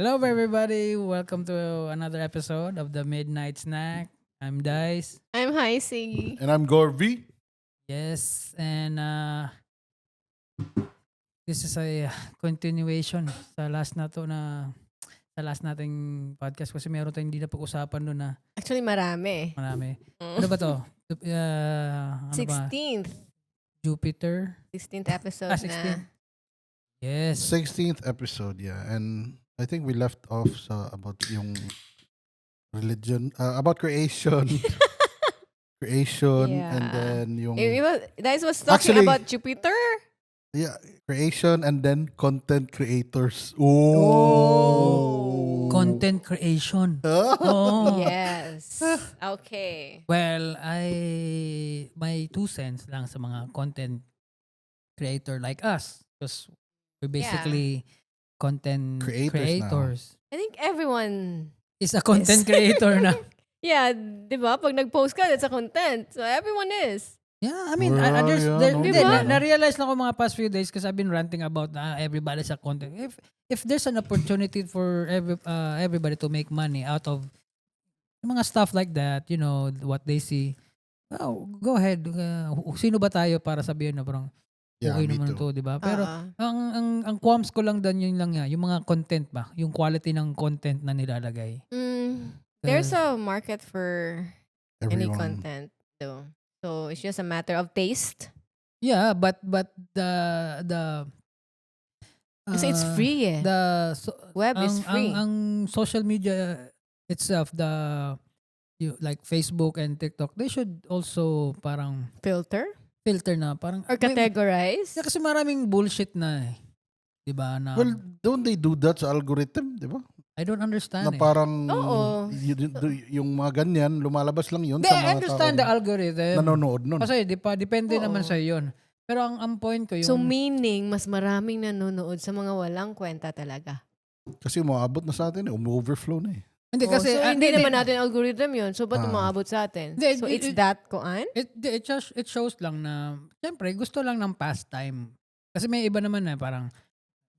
Hello, everybody. Welcome to another episode of the Midnight Snack. I'm Dice. I'm high, Siggy. And I'm Gorby. Yes, and this is a continuation sa last nating podcast kasi meron tayong hindi na pag-usapan doon na Actually, marami. marami. Ano ba to? Ano ba? 16th. Jupiter? 16th episode 16th. na. Yes. 16th episode, yeah. And I think we left off about yung religion, about creation. Creation, Yeah. and then yung... Guys was talking Actually- about Jupiter. Yeah, creation and then content creators. Oh. Content creation. Ah. Oh. Yes. Okay. Well, my 2 cents lang sa mga content creator like us. Because we're basically content Creators creators. I think everyone... Is a content creator na. Yeah, di ba? Pag nag-post ka, it's a content. So everyone is. Yeah, I mean, Well, there's, yeah, there, no, hindi, diba? na-realize lang ko mga past few days because I've been ranting about everybody's a content. If there's an opportunity for everybody to make money out of mga stuff like that, you know, what they see, well, go ahead. Sino ba tayo para sabihin na parang Yeah, okay me naman too. to, di ba? Pero Ah. ang qualms ko lang doon yun lang yung mga content ba, yung quality ng content na nilalagay. There's a market for any Everyone. content though. So it's just a matter of taste. Yeah, but the Kasi it's free eh. Web is free. Ang social media itself, like Facebook and TikTok, they should also parang Filter? filter na parang Or categorize? kasi maraming bullshit na eh. 'Di ba na Well, don't they do that sa algorithm, di ba? I don't understand. Na parang Oo. yung mga ganyan, lumalabas lang yun Hindi, sa I mga understand the taong algorithm. nanonood nun. Kasi depende Oo. naman sa yun. Pero ang point ko yung So meaning, mas maraming nanonood sa mga walang kwenta talaga. Kasi umaabot na sa atin, overflow na eh. hindi kasi so hindi hindi, naman natin algorithm yun. So ba't Ah. umaabot sa atin? Hindi, So it's that kuan? it shows lang na syempre gusto lang ng pastime. Kasi may iba naman na parang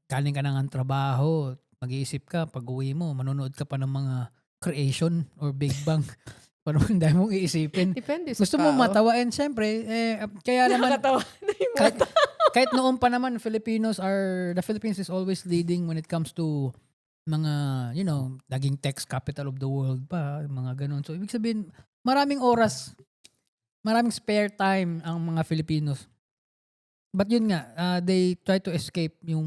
galing ka na ng trabaho, mag-iisip ka pag uwi mo, manonood ka pa ng mga creation or Big Bang. Parang ang dami mong iisipin. Depende sa Gusto mo matawain, syempre. Kaya naman, Nakakatawa na yung mga kahit, kahit noon pa naman, the Philippines is always leading when it comes to mga, you know, naging text capital of the world pa, mga ganun. So, ibig sabihin, maraming oras, maraming spare time ang mga Filipinos. But yun nga, they try to escape yung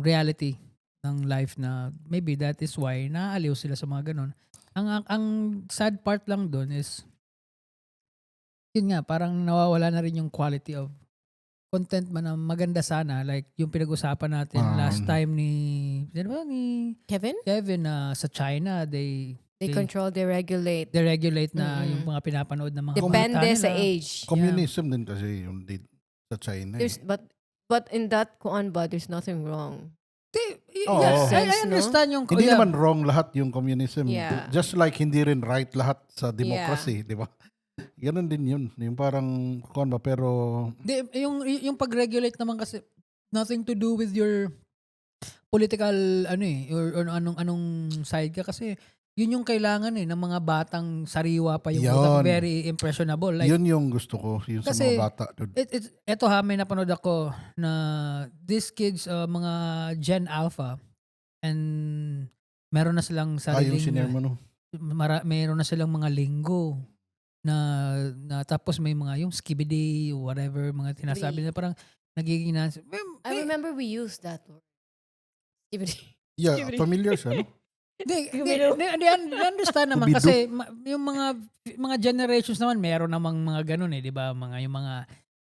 reality ng life na maybe that is why naaaliw sila sa mga ganun. Ang sad part lang doon is yun nga, parang nawawala na rin yung quality of content man na maganda sana, like yung pinag-usapan natin last time ni Kevin na sa China They They- control, they regulate. deregulate na yung mga pinapanood ng mga Depende kumita sa nila. age. Communism din kasi yung sa China. There's, but in that kuan ba, there's nothing wrong. Oo. Yes, I Sense, no? understand yung Hindi yeah. naman wrong lahat yung communism. Yeah. Just like hindi rin right lahat sa democracy, di ba? Ganon din yun. Yung parang, kuwan ba, pero... Yung pag-regulate naman kasi nothing to do with your political or anong side ka kasi yun yung kailangan ng mga batang sariwa pa yung utak, Yun. very impressionable. Like, yun yung gusto ko, yun sa Kasi, mga bata. Dude. eto may napanood ako na these kids, mga Gen Alpha, and meron na silang Yung sariling, senior mo, no? meron na silang mga linggo na tapos may mga yung skibidi, whatever, mga tinasabi na parang nagiging I remember we used that word. Yeah, Skibidi. familiar siya, no? Hindi, understand naman Kubido. kasi yung mga generations naman meron namang mga ganun di ba? May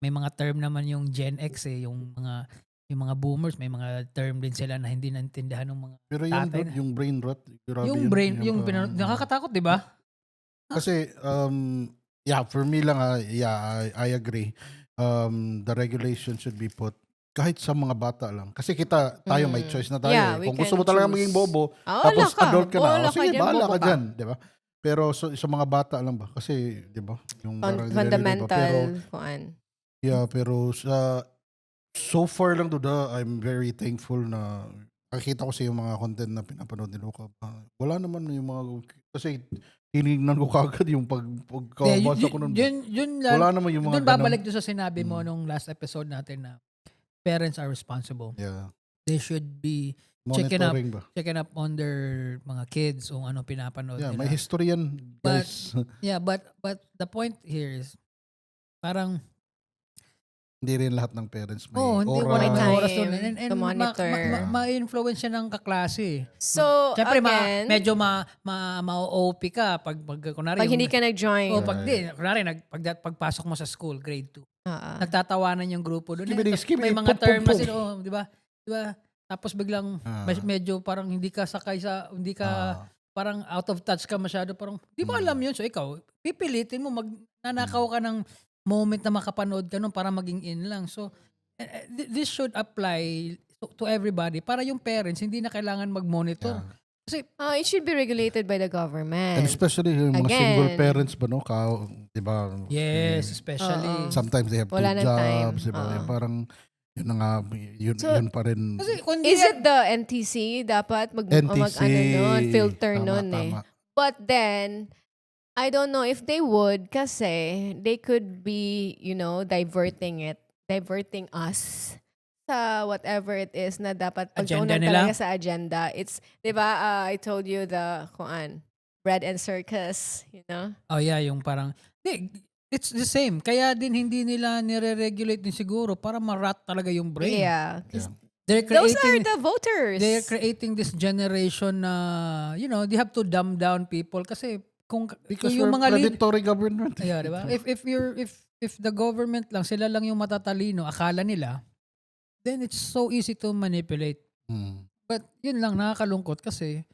mga term naman yung Gen X yung mga boomers, may mga term din sila na hindi naintindihan ng mga Pero tatay yun, yung brain rot. Grabe yung yun. brain, parang- nakakatakot, di ba? Kasi, yeah, for me lang, yeah, I agree. The regulation should be put kahit sa mga bata lang. Kasi tayo may choice na tayo. Yeah, we Kung gusto can mo talaga choose. maging bobo, Wala tapos ka. adult ka na, Wala sige, dyan, bahala bobo ka dyan, di ba? Pero sa mga bata lang ba? Kasi, di ba? Yung parang nililibay pa. Fundamental Pero, kuan. yeah, pero so far lang I'm very thankful na nakikita ko sa yung mga content na pinapanood ni Luca. Wala naman yung mga, kasi tinignan ko kagad yung pagkabasa ko nun. Wala naman yung mga Doon babalik doon sa sinabi mo nung last episode natin na parents are responsible. Yeah. They should be checking Monitoring ba? on their mga kids kung ano pinapanood Yeah, nila. may history yan, guys. Yeah, but the point here is parang Hindi rin lahat ng parents may hindi aura. wala May na oras time doon. And to monitor. ma-influence siya ng kaklase. So, Siyempre, again, medyo ma-OP ka pag kunwari. pag hindi ka nag-join. Kunwari, pagpasok mo sa school, grade 2. Ah, nagtatawanan yung grupo doon. Skibidi, May mga pum, term pum, na pum. sila, di ba? Di ba? Tapos biglang medyo parang hindi ka sakay sa, hindi ka parang out of touch ka masyado. Parang, di ba alam yun? So ikaw, pipilitin mo, nanakaw ka ng moment na makapanood ka nun para maging in lang. So, this should apply to everybody para yung parents hindi na kailangan mag-monitor. Kasi, it should be regulated by the government. And especially yung mga Again. single parents ba, no? Di ba? yes, especially. Sometimes they have Wala two ng time. jobs. Diba? Yung parang, yun na nga, yun pa rin. Kasi, kung Is it the NTC dapat NTC, filter tama, nun eh. tama. But then, I don't know if they would kasi they could be, diverting us sa whatever it is na dapat Agenda pagtuunan nila? talaga sa agenda. It's, di ba, I told you the, bread and circus, Oh yeah, yung parang, it's the same. Kaya din hindi nila nire-regulate din siguro para ma-rat talaga yung brain. Yeah. 'Cause They're those are creating, the voters. they're creating this generation na, they have to dumb down people kasi Because kung yung we're mga predatory government. yeah, di ba? If the government lang, sila lang yung matatalino, akala nila, then it's so easy to manipulate. But yun lang, nakakalungkot kasi,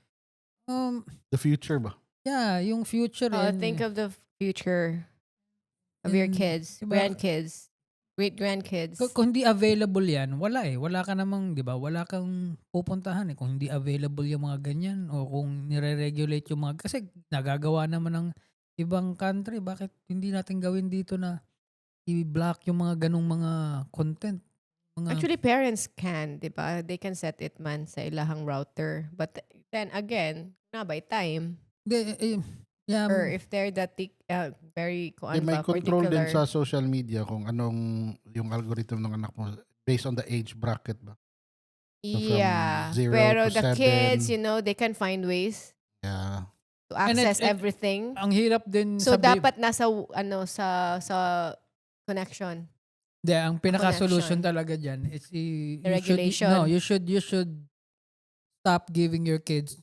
The future ba? yeah, yung future Think of the future of your And, kids, diba, grandkids, great-grandkids. Kung hindi available yan, wala eh. Wala ka namang, di ba? Wala kang pupuntahan eh. Kung hindi available yung mga ganyan o kung nire-regulate yung mga, kasi nagagawa naman ng ibang country, bakit hindi natin gawin dito na i-block yung mga ganong mga content? Actually, parents can, di ba? They can set it man sa ilahang router. But then again, na by time, Yeah, or if they're that very May control din particular. sa social media kung anong yung algorithm ng anak mo based on the age bracket ba? So from Yeah. 0 Pero to the 7. kids, they can find ways Yeah. to And access it- everything. ang hirap din So sabi- dapat nasa sa connection. ang pinaka-solution connection. talaga dyan is regulation. you should stop giving your kids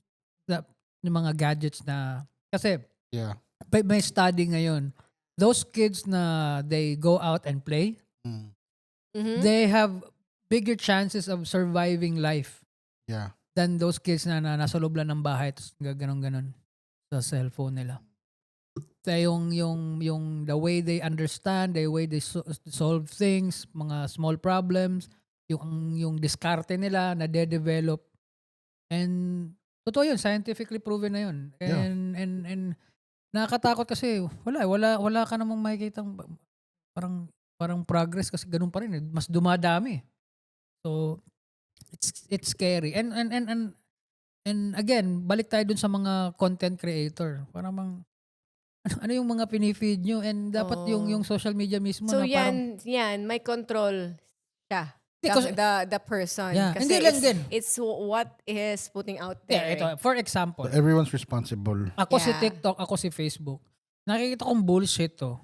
yung mga gadgets na, kasi Yeah. may study ngayon, those kids na they go out and play, Mhm. they have bigger chances of surviving life Yeah. than those kids na nasa loob lang ng bahay tapos ganon sa cellphone nila. Kaya yung the way they understand, the way they solve things, mga small problems, yung diskarte nila na de-develop. And totoo yun, scientifically proven na yun. Yeah. And nakakatakot kasi wala ka namang makikitang parang progress kasi ganun pa rin. Mas dumadami. So it's scary. And again, balik tayo dun sa mga content creator. Parang ano yung mga pinifeed nyo, and dapat yung social media mismo So na parang yan, may control siya. Because- The person. Yeah, Kasi hindi lang din. It's what is putting out yeah, there. ito, for example, So everyone's responsible. ako si Yeah. TikTok, ako si Facebook, nakikita kong bullshit to.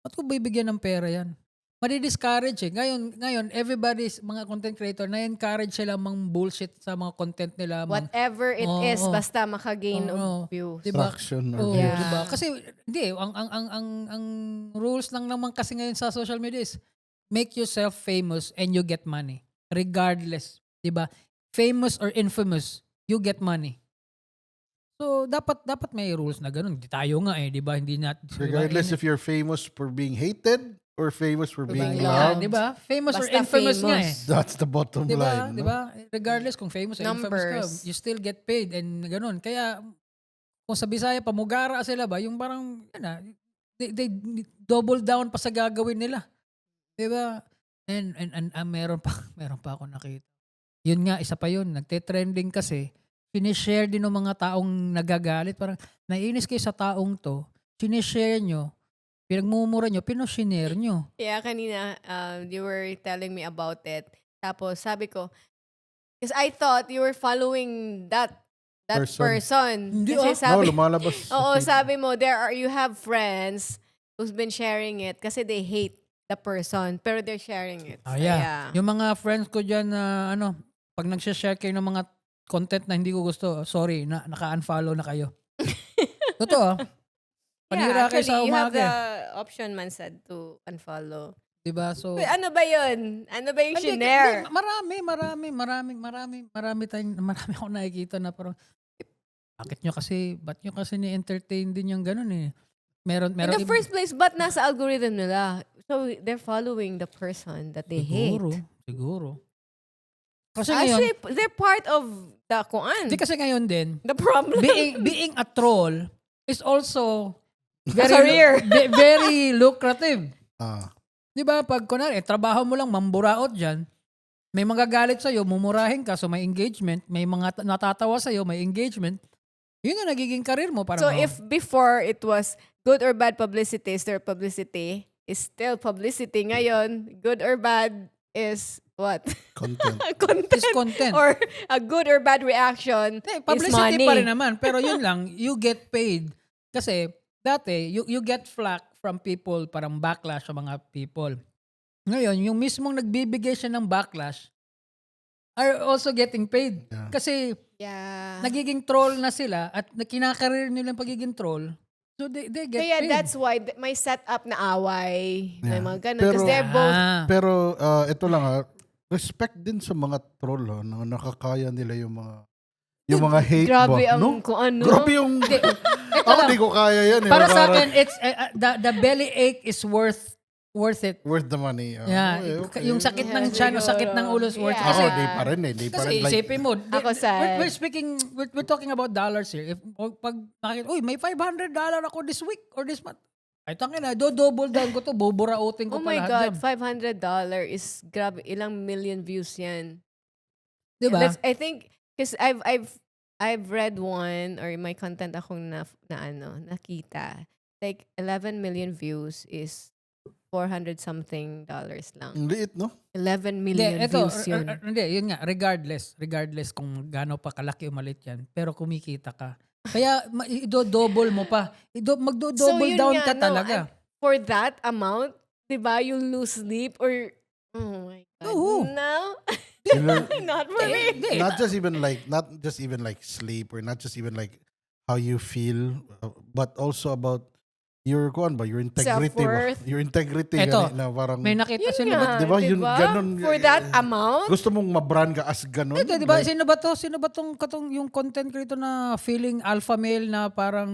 Ba't ko bibigyan ng pera yan? Madi-discourage eh. Ngayon, everybody's, mga content creator, na-encourage sila mang bullshit sa mga content nila. Whatever it is, Oo. basta makagain Oo. of views. Diba? Traction Oh, or views. Yeah. diba? Kasi hindi ang rules lang naman kasi ngayon sa social media is make yourself famous and you get money. Regardless, 'di ba? Famous or infamous, you get money. So dapat may rules na ganun. Di tayo nga 'di ba? Hindi Regardless if you're famous for being hated or famous for being yeah, loved. 'di ba? Famous or Basta infamous nga eh. famous. That's the bottom 'Di ba? line. 'Di no? ba? Regardless kung famous or infamous ka, Numbers. you still get paid and ganun. Kaya kung sa Bisaya pamugara sila ba, yung parang they double down pa sa gagawin nila. 'Di ba? And meron pa ako nakita. Yun nga, isa pa yun. Nagte-trending kasi. Sinishare din ng mga taong nagagalit. Parang, naiinis kayo sa taong to. Sinishare nyo. Pinagmumura nyo. Pinoshinare nyo. Yeah, kanina, you were telling me about it. Tapos sabi ko, because I thought you were following that person. Hindi, Kasi No, sabi, lumalabas. sa oo, feed. sabi mo, you have friends who's been sharing it kasi they hate the person, pero they're sharing it. Ah, yeah. Yung mga friends ko dyan na pag nagsishare kayo ng mga content na hindi ko gusto, sorry, naka-unfollow na kayo. Totoo. Panira kayo sa you have umaga. the option, man said, to unfollow. Diba? So, Wait, ano ba yun? Ano ba yung Hindi, shinare? marami akong nakikita na parang, ba't nyo kasi ni-entertain din yung ganun eh. In the first place, ba't nasa algorithm nila? So, they're following the person that they hate. Siguro. Kasi ngayon, Actually, they're part of the kuan. di kasi ngayon din, The problem. being a troll is also career. very lucrative. Ah. Di ba? Pag kunwari, trabaho mo lang, mamburaot dyan, may magagalit sa'yo, mumurahin ka, so may engagement, may mga natatawa sa'yo, may engagement, yun ang nagiging karir mo. Parang, So, if before it was good or bad publicity, is still publicity. Ngayon, good or bad is what? Content. Content. is content. Or a good or bad reaction is Publicity money. pa rin naman. Pero yun lang, you get paid. Kasi, dati, you get flack from people, parang backlash sa mga people. Ngayon, yung mismong nagbibigay siya ng backlash are also getting paid. Yeah. Kasi, Yeah. nagiging troll na sila at kinakarir nila yung pagiging troll. So, they get Kaya paid. that's why may setup na away. May Yeah. mga ganun. Because Pero- they're both... Pero ito lang respect din sa mga troll na nakakaya nila yung mga hate Grabe ba? ang No? kung ano. Grabe yung ako di ko kaya yan. Para sa Parang akin, it's the belly ache is worth it. worth the money. Yeah, Okay. yung sakit ng Yeah, tiyan o sakit ng ulo is worth it. Yeah. Ako, Kasi, di pa rin eh. Di pa kasi rin. Like, isipin mo, Ako sa- we're talking about dollars here. If pag nakikita, uy, may $500 ako this week or this month. Ay, tangin na, double down ko to, buburautin ko Oh pa my lahat God, dyan. $500 is grabe. Ilang million views yan. Diba? I think, because I've read one, or my content akong nakita. Like, 11 million views is $400 something lang. ang liit, no? 11 Hindi, million ito, views yun. hindi, yun nga, regardless kung gaano pa kalaki o malit yan, pero kumikita ka. Kaya, i-double mo pa. Magdo-double yun down nga, ka talaga. For that amount, diba, you'll lose sleep or, oh my God, Oo. no? You learn- Not for me. Hindi. not just even like sleep or not just even like how you feel, but also about your integrity ba? Self-worth. Your integrity Eto, na parang May nakita, Yun sino ba? nga, Di ba, yun, diba? ganun, For that amount? gusto mong mabrand ka as ganun. Ito, di ba? Like, Sino ba to? Sino ba tong yung content creator na feeling alpha male na parang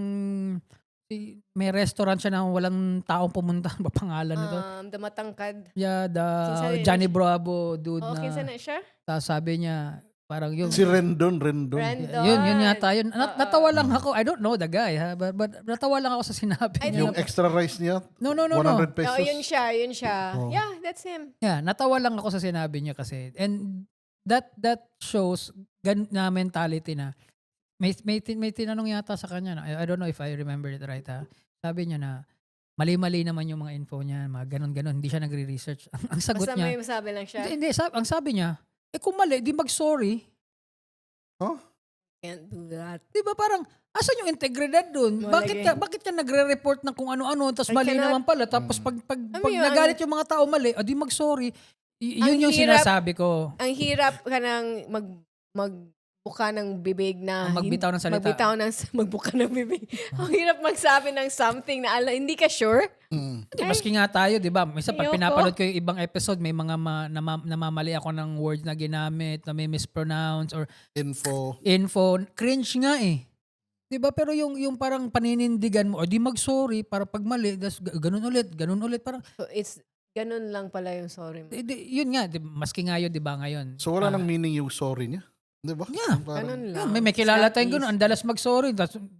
may restaurant siya na walang taong pumunta. Ano ba pangalan nito? The matangkad. Yeah, Kinsa yun? Johnny Bravo dude Oh, kinsa na na siya? sabi niya parang yung si Rendon. Rendon. yun yata yun. Natawa lang Mm. ako. I don't know the guy ha, but natawa lang ako sa sinabi I niya. Yung extra rice niya, No. 100 pesos. Oh, yun siya. Oh. Yeah, that's him. Yeah, natawa lang ako sa sinabi niya kasi. And that shows na mentality na may tinanong yata sa kanya na I don't know if I remember it right ha. Sabi niya na mali-mali naman yung mga info niya, mga ganon-ganon, hindi siya nagre-research. Ang sagot Basta niya, may masabi lang siya. hindi, ang sabi niya, kung mali, di mag-sorry. Can't do that. Di ba parang, asan yung integridad dun? Malagay. Bakit ka nagre-report ng kung ano-ano, tapos I mali cannot- naman pala, tapos pag yun, nagalit yung mga tao mali, di mag-sorry. Yun Ang yung hirap- sinasabi ko. Ang hirap ka nang magbuka ng bibig na Magbitaw ng salita. magbuka ng bibig. Ang hirap magsabi ng something na hindi ka sure. Hindi, maski nga tayo, di ba? Minsan pag Ayoko. pinapanood ko yung ibang episode, may mga namamali ako ng words na ginamit, na may mispronounce, or info. Cringe nga eh. Di ba? Pero yung parang paninindigan mo, o di mag-sorry para pag mali, ganun ulit. Parang, So it's ganun lang pala yung sorry mo. yun nga, maski nga yun, di ba ngayon? So wala nang meaning yung sorry niya. Di ba? Yeah. Parang, Ganun Yeah, lang. may kilala It's tayong that ganun. easy. Ang dalas mag-sorry.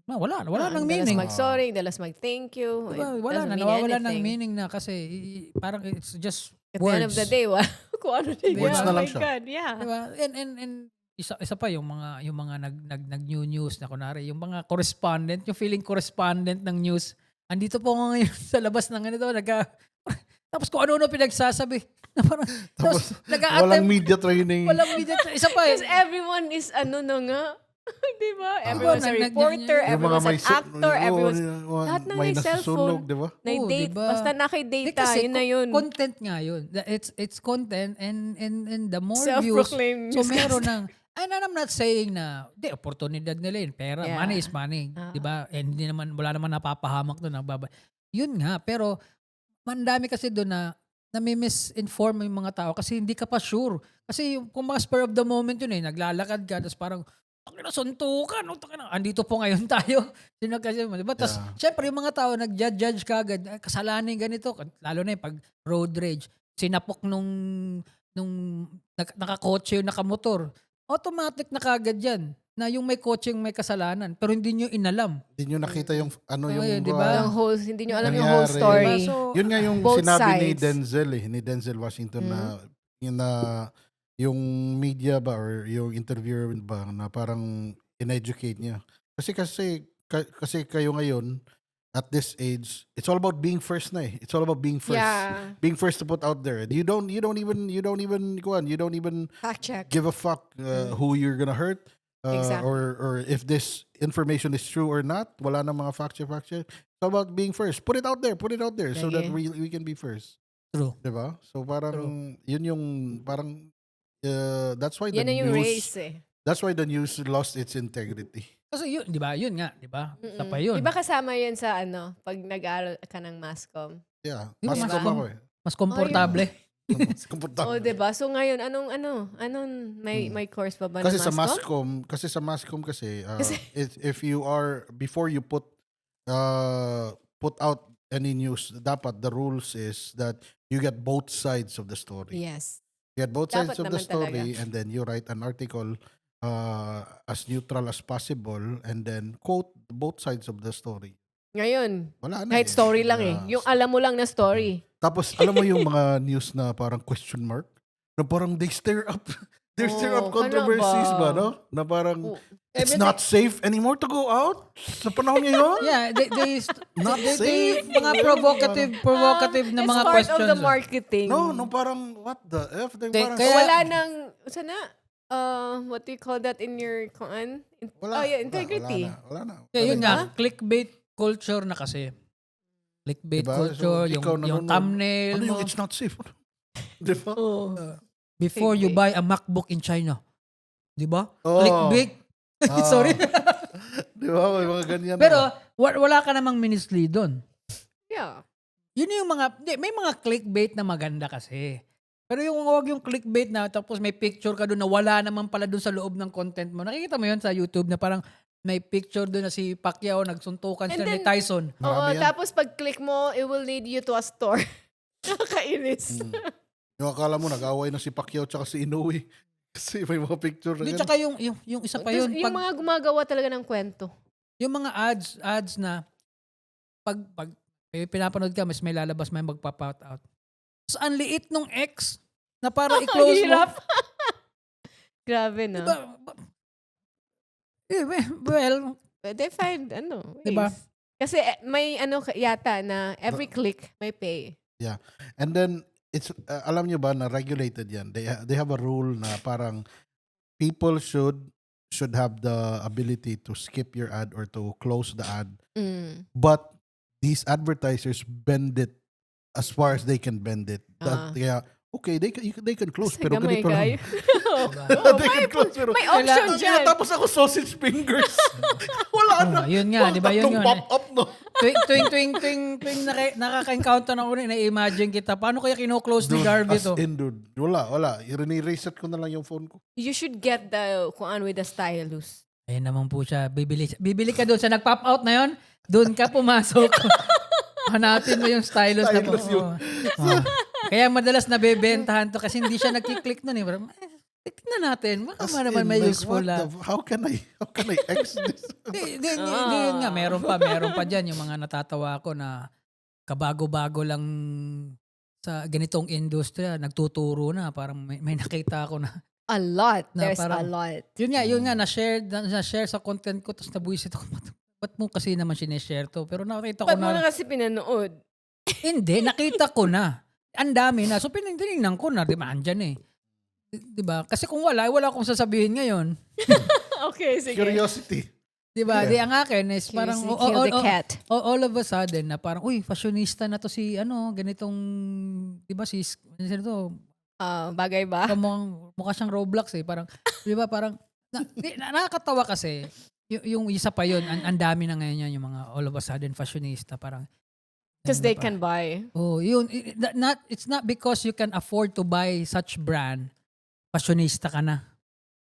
Wala nang meaning. Dalas mag-sorry, dalas mag-thank you. Diba? It Wala doesn't na, mean nawawala ng anything. meaning na kasi parang it's just At the end of words. the day, Kung ano din Words yan. na Oh lang my siya. God, yeah. Diba? And isa pa yung mga nag new news na kunwari, yung mga correspondent, yung feeling correspondent ng news. Andito po ako ngayon sa labas ng ganito, tapos kung ano-ano pinagsasabi. Na parang, tapos Tapos, nag-a-attempt, walang media training. walang media. Isa pa Because everyone is ano na nga. Di ba? Ah. Everyone's a reporter, Yung everyone's an su- actor, everyone's lahat ng may may nasusunog, cellphone. di ba? may Oo, date. diba? Basta nakidata, Kasi yun na yun. content nga yun. It's content and the more views, Self-proclaimed so newscaster. meron ng, and I'm not saying na, di, oportunidad nila yun. Pera, Yeah. money is money. Ah. Di ba? And hindi naman, wala naman napapahamak doon. Yun nga, pero mandami kasi doon na nami-misinform yung mga tao kasi hindi ka pa sure. Kasi kung mga spur of the moment yun naglalakad ka, tapos parang, suntukan, andito po ngayon tayo. Sino kasi, diba? Tapos, syempre, yung mga tao nag-judge ka agad, kasalanan ganito, lalo na yung pag road rage, sinapok nung nakakotse yung nakamotor, automatic na kagad yan, na yung may kotse yung may kasalanan, pero hindi nyo inalam. Hindi nyo nakita yung ano yung Ayun, diba? Yung whole, hindi nyo alam yung whole Nangyari. story. Diba? So, yun nga yung Both sinabi ni sides. Denzel ni Denzel Washington na yun na yung media ba or yung interviewer ba na parang in-educate niya. Kasi kayo ngayon at this age, it's all about being first na eh. It's all about being first. Yeah. Being first to put out there. You don't even Fact check. give a fuck who you're gonna hurt. Exactly. Or if this information is true or not. Wala na mga fact check. It's about being first. Put it out there so that Sige. we can be first. true. Diba? So parang yun yung parang that's why the Yan na yung news race eh. that's why the news lost its integrity. Kasi yun, di ba? Yun nga, di ba? Isa pa yun. Di ba kasama yun sa pag nag-aaral ka ng masscom? Yeah. Di ba Mas mas- ako eh. Mas komportable. Mas komportable. Oh, di ba? So ngayon, anong may course pa ba Kasi ng sa masscom? masscom if you are before you put out any news, dapat the rules is that you get both sides of the story. Yes. You get both Dapat sides of the naman story talaga. and then you write an article as neutral as possible and then quote both sides of the story. Ngayon, Wala na kahit eh. story lang eh. Yeah. Yung alam mo lang na story. Tapos alam mo yung mga news na parang question mark na parang they stir up Oh, controversies ano ba ba? no? Na parang Oh, it's everything- not safe anymore to go out sa panahon ngayon. Yeah, Not they safe. mga provocative na It's mga part questions. of the marketing. No, parang what the F? Parang, kaya- Wala nang, sana, what do you call that in your, wala, oh yeah, integrity. Wala na. Yeah, yun Wala nga, clickbait culture na kasi. Clickbait Diba? culture, So, yung ikaw nanonood, thumbnail Ano mo. yung it's not safe? Di ba? Before you Clickbait. buy a MacBook in China. Di ba? Oh. Clickbait. Ah. Sorry. Di ba? May mga ganyan. Pero na. wala ka namang mislead doon. Yeah. Yun yung may mga clickbait na maganda kasi. Pero yung huwag yung clickbait na tapos may picture ka doon na wala naman pala doon sa loob ng content mo. Nakikita mo yun sa YouTube na parang may picture doon na si Pacquiao nagsuntukan And siya ni then- Tyson. Oo, Marami yan. tapos pag click mo, it will lead you to a store. Nakakainis. Yung akala mo, nag-away na si Pacquiao tsaka si Inoue. Kasi may mga picture na Hindi, ganun. tsaka yung isa pa Tapos yun. yung mga gumagawa talaga ng kwento. Yung mga ads na pag may pinapanood ka, mas may lalabas, may magpa-pop out. Tapos ang liit nung X na para i-close mo. Hirap. Grabe na. Diba? Well, They find, ways. Diba? Kasi may yata na every click may pay. And then, it's alam nyo ba na regulated yan? They have a rule na parang people should have the ability to skip your ad or to close the ad. But these advertisers bend it as far as they can bend it. Kaya, okay, they can close, Kasi pero gamay ganito lang. kayo. They can close, pero May option dyan. Tapos ako sausage fingers. Wala na. yun nga, di ba? Yun yun. Pop up, no? Tuwing nakaka-encounter na ako na-imagine kita. Paano kaya kino-close ni Garvey as to? in, dude. Wala. I-reset ko na lang yung phone ko. You should get the kuan with the stylus. Ayun naman po siya. Bibili ka doon sa nag-pop out na yon. Doon ka pumasok. Hanapin mo yung stylus na po. Stylus yun. Oo. Kaya madalas nabebentahan to kasi hindi siya nagkiklik nun eh. Parang, tignan natin. Baka As naman in, may like, useful what na. how can I X this? Di yun nga, meron pa dyan yung mga natatawa ko na kabago-bago lang sa ganitong industriya nagtuturo na, parang may nakita ako na A lot. Na There's a parang- lot. yun nga na-share sa content ko, tapos nabuisit ako, ba't mo kasi naman sineshare to? Pero nakita ko Ba't mo na, na kasi pinanood? hindi, nakita ko na. Ang dami na. So tinignan ko na, di ba, andyan eh. Di ba? Kasi kung wala akong sasabihin ngayon. Okay, sige. Curiosity. Di ba? Yeah. Di ang akin is parang, Seriously, kill the cat. all of a sudden, na parang, uy, fashionista na to si, ganitong, di ba, ano to, Bagay ba? mukha siyang Roblox eh. Parang, di ba, parang, nakakatawa kasi, yung isa pa yun, ang dami na ngayon yan, yung mga all of a sudden fashionista, parang, Because ano they pa. can buy. Oh, yun. It's not because you can afford to buy such brand, fashionista ka na.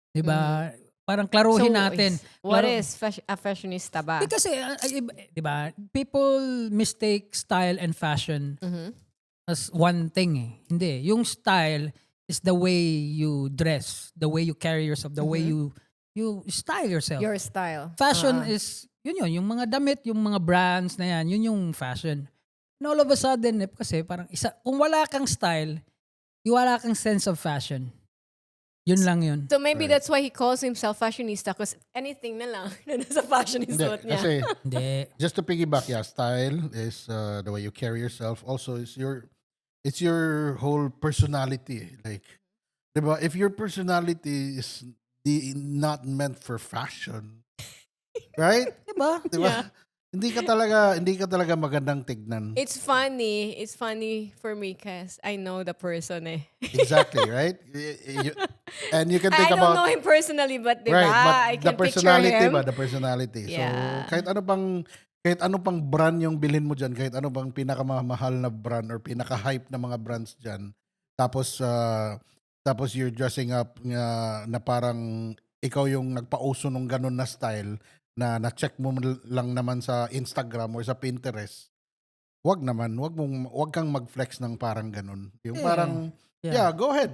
Di ba? Parang klaruhin natin. What Klaro- is a fashionista ba? Kasi, di ba, people mistake style and fashion Mhm. as one thing eh. Hindi. Yung style is the way you dress, the way you carry yourself, the way you style yourself. Your style. Fashion is, yun, yung mga damit, yung mga brands na yan, yun yung fashion. And all of a sudden, kasi parang kung wala kang style, wala kang sense of fashion. Yun lang yun. So maybe Right. that's why he calls himself fashionista because anything na lang na nasa fashion is Hindi, suot niya. kasi Hindi. just to piggyback, style is the way you carry yourself. Also, it's your whole personality. Like, diba? If your personality is not meant for fashion, right? Diba? Diba? Yeah. Hindi ka talaga magandang tignan. It's funny. It's funny for me because I know the person eh. Exactly, right? And you can think I don't about know him personally, but diba, right, but I the can picture personality him. ba, the personality. Yeah. So, kahit ano pang brand yung bilhin mo dyan, kahit ano pang pinakamahal na brand or pinaka-hype na mga brands dyan, tapos you're dressing up na parang ikaw yung nagpauso ng ganun na style na na-check mo lang naman sa Instagram or sa Pinterest. Wag kang mag-flex ng parang ganun. Yung Yeah. parang, Yeah. go ahead.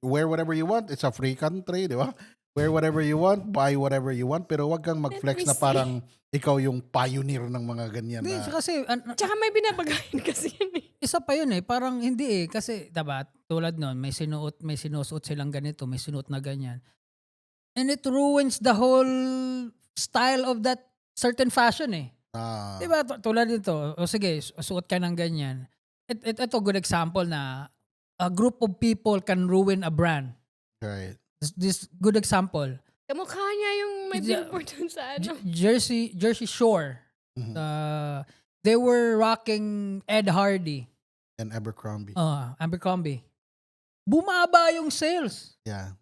Wear whatever you want. It's a free country, di ba? Wear whatever you want, buy whatever you want, pero wag kang mag-flex Let me na parang ikaw yung pioneer ng mga ganyan Hindi, na. kasi, Tsaka may binabagayan kasi yun eh. isa pa yun eh. Parang hindi eh. Kasi, diba, tulad nun, may sinusuot silang ganito, may sinuot na ganyan. And it ruins the whole style of that certain fashion eh. Ah, Diba, tulad nito, o sige, suot ka ng ganyan. Ito good example na a group of people can ruin a brand. right. This good example. Kamukha niya yung may Yeah. billboard dun sa ano. Jersey Shore. Mhm. They were rocking Ed Hardy. And Abercrombie. Abercrombie. Bumaba yung sales. Yeah.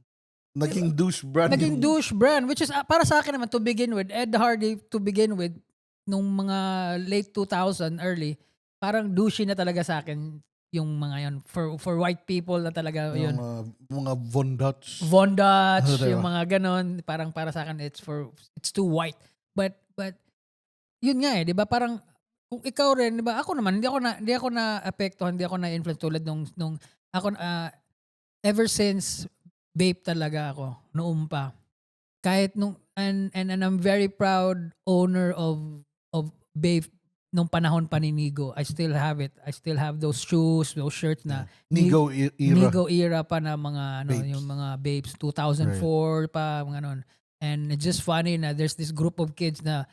Naging douche brand. Naging yung- douche brand, which is para sa akin naman to begin with, Ed Hardy to begin with, nung mga late 2000, early, parang douchey na talaga sa akin yung mga yun. For white people na talaga yun. Mga Von Dutch. Von Dutch, Diba? yung mga ganon, parang para sa akin it's too white. But yun nga eh, 'di ba? Parang kung ikaw rin, 'di ba? Ako naman hindi ako na apektuhan, hindi ako na influence tulad nung ako ever since vape talaga ako noon pa. Kahit nung and I'm very proud owner of vape nung panahon pa ni Nigo. I still have it. I still have those shoes, those shirts na Nigo era. Nigo era pa na mga Babes. yung mga babes 2004 pa mga nun. And it's just funny na there's this group of kids na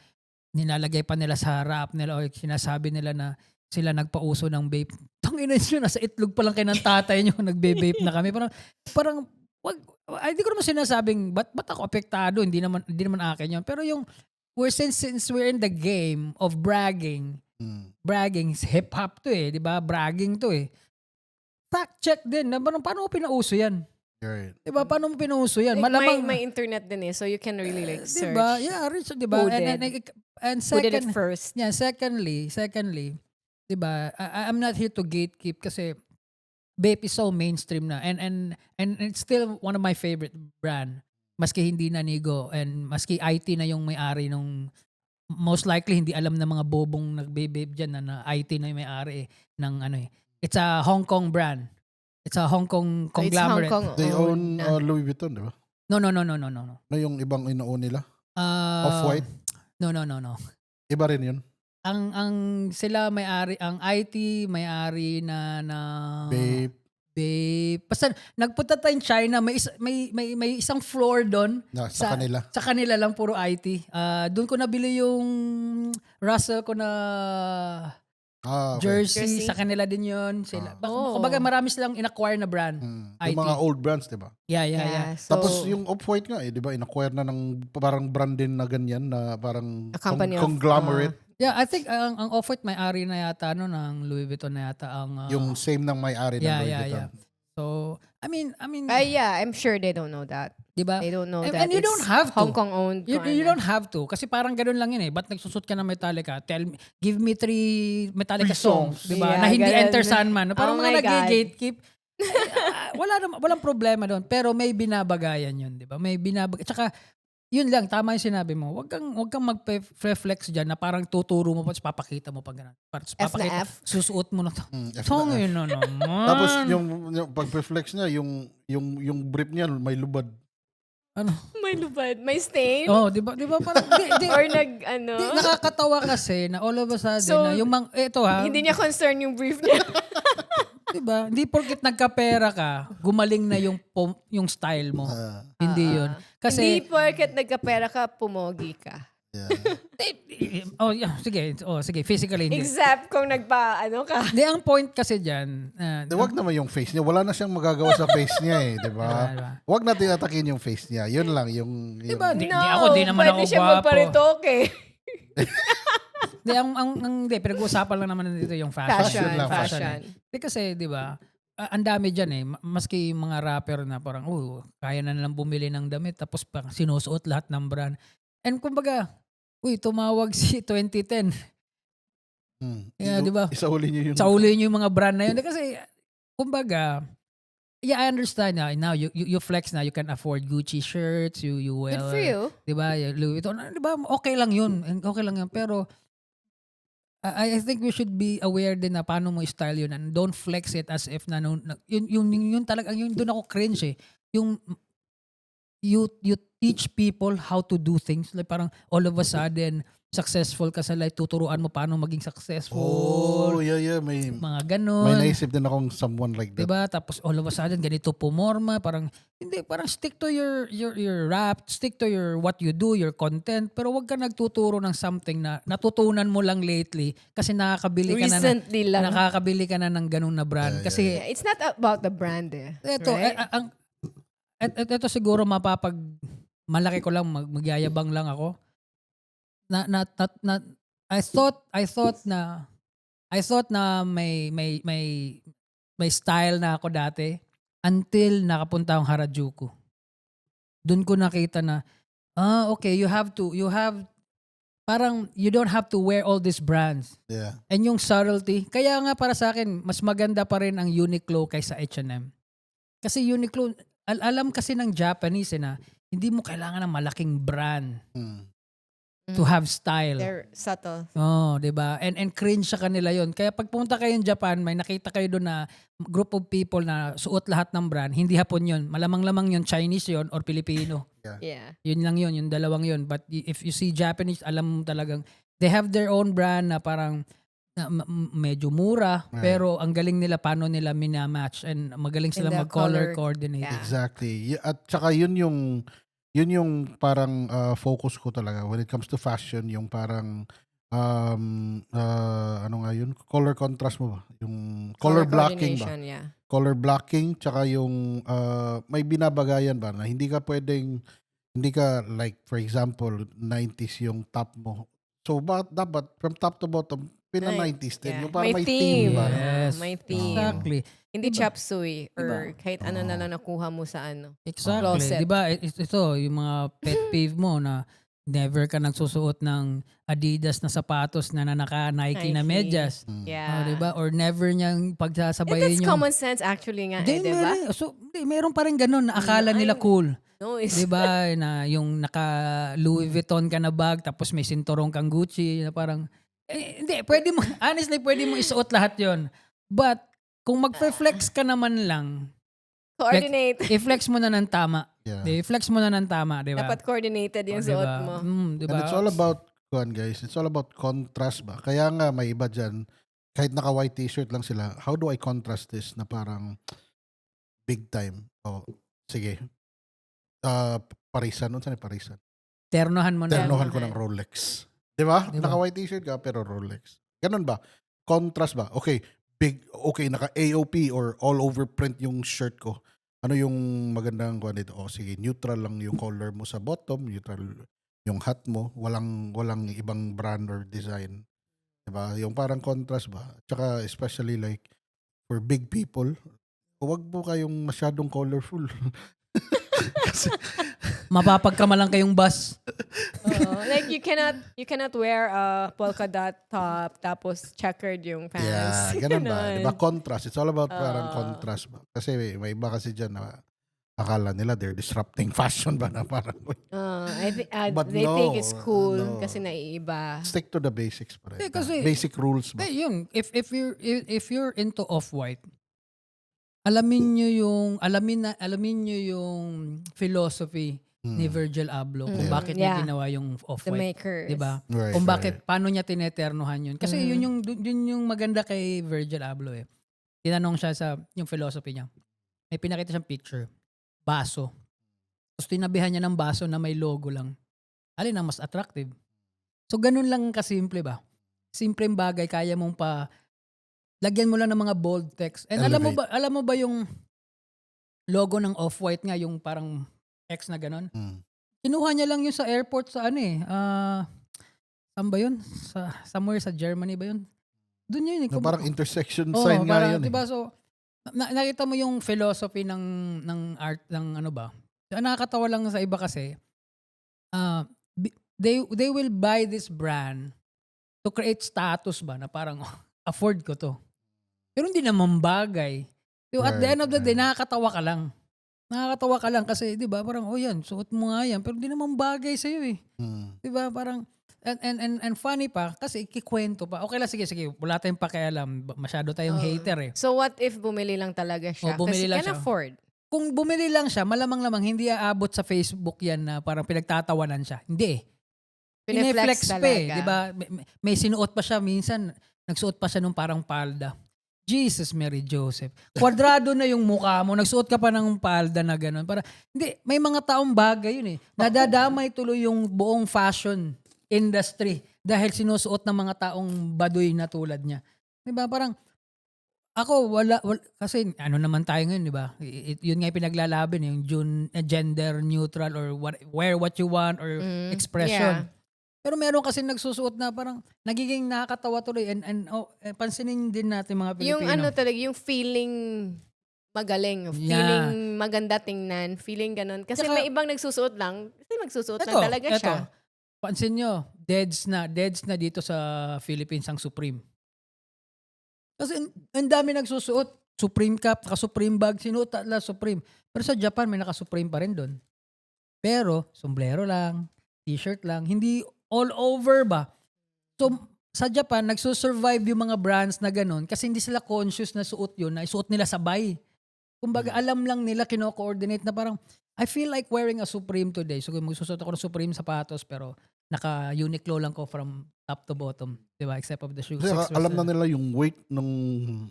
nilalagay pa nila sa harap nila o sinasabi nila na sila nagpauso ng vape. Tangina nyo, nasa itlog pa lang kayo ng tatay nyo nagbe-vape na kami. Parang wag, hindi ko naman sinasabing ba't ako apektado, hindi naman akin yun. Pero yung since we're in the game of bragging hip hop to eh, 'di ba? Bragging to eh. Fact check din na paano mo pinauso 'yan? Right. 'Di ba? Paano mo pinauso 'yan? Like, Malamang may internet din eh, so you can really like 'di search. ba? Yeah, rich, 'di ba? Who did? And Who did it second, first? yeah, secondly, 'di ba? I'm not here to gatekeep kasi vape is so mainstream na and it's still one of my favorite brand. Maski hindi na Nigo and maski IT na yung may-ari nung most likely hindi alam ng mga bobong nagbe-vape dyan na IT na yung may-ari ng ano eh. It's a Hong Kong brand. It's a Hong Kong So it's conglomerate. Hong Kong They own owned. Louis Vuitton, di ba? No. Na yung ibang ino-own nila? Off-White? No. Iba rin yun. ang sila may-ari, ang IT may-ari na Babe, basta nagpunta tayong China, may isang floor doon sa kanila. Sa kanila lang puro IT. Doon ko nabili yung Russell ko na Okay. jersey, sa kanila din 'yon. Sila. Kumbaga marami silang in-acquire na brand. Yung IT. mga old brands, di ba? Yeah. So, Tapos yung Off-White nga, di ba? In-acquire na ng parang brand din na ganyan, na parang a company conglomerate. Yeah, I think ang Off-White may-ari na yata ng Louis Vuitton na yata ang Yung same ng may-ari ng Louis Vuitton. Yeah. So, I mean, yeah, I'm sure they don't know that. 'di ba? They don't know And that you it's don't have to. Hong Kong owned. You don't have to kasi parang ganoon lang yun eh. Ba't nagsusot ka ng Metallica? Give me 3 Metallica songs, 'di ba? Yeah, Na hindi ganun. Enter Sandman. Parang Oh my mga God. nag-gatekeep. Walang problema doon, pero may binabagayan 'yun, 'di ba? May tsaka yun lang, tama yung sinabi mo. Wag kang mag-reflex diyan na parang tuturo mo pa, papakita mo pa ganun. F na F. Susuot mo na to. F Song na F. yun na naman. Tapos yung pag-flex niya, yung brief niya may lubad. ano? May lubad, may stain. Oh, 'di ba? Parang Or nakakatawa kasi na all of a sudden So, na yung ito hindi niya concern yung brief niya. diba? Hindi porket nagkapera ka, gumaling na yung style mo. Hindi yun. Kasi, Hindi porket nagkapera ka, pumogi ka. Yeah. sige, physically hindi. Except kung ka. Hindi, ang point kasi dyan, Wag naman yung face niya. Wala na siyang magagawa sa face niya eh, di ba? Diba? Wag natin atakin yung face niya. Yun lang yung Diba? Di No, ako, di naman pwede ako siya gwapo. magparitoke. Hindi, hindi, pinag-uusapan lang naman dito yung fashion. Fashion. Hindi kasi, di ba, ang dami dyan eh. Maski yung mga rapper na parang, kaya na nilang bumili ng damit tapos parang sinusuot lahat ng brand. And kumbaga, tumawag si 2010. Yeah, di ba? Isauli niyo yun. Sauli niyo yung mga brand na yun. Kasi, kumbaga, yeah, I understand now you flex na, you can afford Gucci shirts, you Good for you. di ba? Louis Vuitton, di ba? Okay lang yun. Pero, I think we should be aware din na paano mo style yun and don't flex it as if yun talaga, yun doon ako cringe eh. Yung, you teach people how to do things. Like parang all of a sudden, successful ka sa life, tuturuan mo paano maging successful. Oh, yeah. May Mga ganun. naisip din akong someone like that. Diba? Tapos all of a sudden, ganito pumorma. Parang stick to your rap, stick to your what you do, your content. Pero wag ka nagtuturo ng something na natutunan mo lang lately kasi nakakabili ka na ng ganun na brand. Kasi Yeah, it's not about the brand eh. ito, right? ito siguro malaki ko lang, magyayabang lang ako. I thought na may style na ako dati until nakapunta akong Harajuku. Doon ko nakita na okay, parang you don't have to wear all these brands. Yeah. And yung subtlety, kaya nga para sa akin mas maganda pa rin ang Uniqlo kaysa H&M. Kasi Uniqlo, alam kasi ng Japanese na hindi mo kailangan ng malaking brand to have style. They're subtle. Oh, 'di ba? And cringe sa kanila 'yon. Kaya pag pumunta kayo in Japan, may nakita kayo doon na group of people na suot lahat ng brand, hindi Hapon 'yon. Malamang-lamang 'yon, Chinese 'yon or Pilipino. Yeah. 'Yun lang 'yon, yung dalawang 'yon. But if you see Japanese, alam mo talagang they have their own brand na parang medyo mura, pero ang galing nila paano nila mina-match and magaling sila And the mag-color color, coordinate. yeah. Exactly. At saka yun yung parang focus ko talaga when it comes to fashion, yung parang ano nga yun? Color contrast mo ba? Yung color blocking ba? coordination, yeah. Color blocking, tsaka yung may binabagayan ba na hindi ka like for example 90s yung top mo. So dapat from top to bottom pina-90s din. Yeah. Yung parang may theme. theme ba? Yes. May theme. Exactly. Hindi Diba? chop suey or kahit ano na lang nakuha mo sa ano. Exactly. Closet. 'Di ba? Ito yung mga pet peeve mo na never ka nagsusuot ng Adidas na sapatos na naka-Nike na Nike. medyas. Yeah. 'Di ba? Or never niyang And pagsasabayin that's yung common sense actually nga eh, di ba? So, meron pa rin ganun na akala nila cool. No, it's 'Di ba? Na yung naka Louis Vuitton ka na bag tapos may sinturong kang Gucci na parang hindi, honestly, pwede mo isuot lahat 'yon. But kung magfe-flex ka naman lang, coordinate. i-flex mo na ng tama. Yeah. I-flex mo na ng tama, 'di ba? Dapat coordinated yung Oh, suot diba? mo. Diba? And it's all about kuan guys, it's all about contrast ba? Kaya nga may iba diyan, kahit naka-white t-shirt lang sila, how do I contrast this na parang big time? Oh, sige. Parisan, unsa ni parisan? Ternohan mo na. Ternohan ko Ternohan. ng Rolex. 'Di ba? Di ba? Naka-white t-shirt ka pero Rolex. Ganun ba? Contrast ba? Okay, naka AOP or all over print yung shirt ko. Ano yung magandang kuan dito? Oh, sige, neutral lang yung color mo sa bottom, neutral yung hat mo, walang ibang brand or design. 'Di ba? Yung parang contrast ba? Tsaka especially like for big people, huwag po kayong masyadong colorful. Kasi Mapapagkamalan kayong bus. Oo. Like you cannot wear a polka dot top tapos checkered yung pants. yeah, ganun ba? Diba? Contrast. It's all about parang Oo. contrast ba? Kasi may iba kasi dyan na akala nila they're disrupting fashion ba na parang But They think it's no, cool no. kasi naiiba. stick to the basics pa rin. Eh, kasi- Basic rules ba? Eh, yun, if you're into off-white, alamin nyo yung philosophy ni Virgil Abloh kung Mm. bakit niya Yeah. ginawa yung The off-white, makers. 'di ba? Right, Kung bakit right. paano niya tineternohan yun. Kasi yun yung maganda kay Virgil Abloh eh. Tinanong siya sa yung philosophy niya. May pinakita siyang picture. Baso. Tapos tinabihan niya ng baso na may logo lang. Alin ang mas attractive? So ganun lang kasimple ba? Simpleng bagay kaya mong lagyan mo lang ng mga bold text. And alam mo ba yung logo ng Off-White nga yung parang X na ganun? Mm. Kinuha niya lang yun sa airport sa saan ba yun? Somewhere sa Germany ba yun? Doon yun. No, parang intersection Oo, sign nga parang, yun. diba, so, nakita mo yung philosophy ng art, ng ano ba? Nakakatawa lang sa iba kasi, they will buy this brand to create status ba na parang, afford ko to. Pero hindi naman bagay. So, at the end of the day, nakakatawa ka lang. Nakakatawa ka lang kasi, di ba, parang, oh yan, suot mo nga yan, pero hindi naman bagay sa'yo eh. Mm. Di ba, parang, and funny pa, kasi ikikwento pa. Okay lang, sige, wala tayong pakialam. Masyado tayong hater eh. So what if bumili lang talaga siya? Bumili Kasi lang can siya. afford. Kung bumili lang siya, malamang-lamang hindi aabot sa Facebook yan na parang pinagtatawanan siya. Hindi. Pineflex Pa eh, talaga. di ba? May sinuot pa siya minsan, nagsuot pa siya nung parang palda. Jesus, Mary Joseph. Kwadrado na yung mukha mo, nagsuot ka pa ng palda na gano'n. Para, hindi, may mga taong bagay yun eh. Nadadamay tuloy yung buong fashion industry dahil sinusuot ng mga taong baduy na tulad niya. Di ba? Parang, ako, wala, kasi ano naman tayo ngayon, di ba? Yun nga yung pinaglalaban, yung gender neutral or wear what you want or expression. Yeah. Pero meron kasi nagsusuot na parang nagiging nakakatawa tuloy and pansinin din natin mga Pilipino. Yung ano talaga, yung feeling magaling, Yeah. feeling maganda tingnan, feeling ganun. Kasi Tsaka- may ibang nagsusuot lang, kasi magsusuot lang talaga siya. Pansin nyo, deads na dito sa Philippines ang Supreme. Kasi ang dami nagsusuot. Supreme cap, naka-Supreme bag, sinuot na Supreme. Pero sa Japan, may naka-Supreme pa rin doon. Pero, sombrero lang, t-shirt lang, hindi all over ba? So, sa Japan, nagsusurvive yung mga brands na ganun kasi hindi sila conscious na suot yun, na isuot nila sabay. Kumbaga, alam lang nila, kino-coordinate na parang, I feel like wearing a Supreme today. So, magsusuot ako ng Supreme sapatos, pero naka-Uniqlo lang ko from top to bottom. Diba? Except of the shoes. Kasi alam na nila yung weight ng...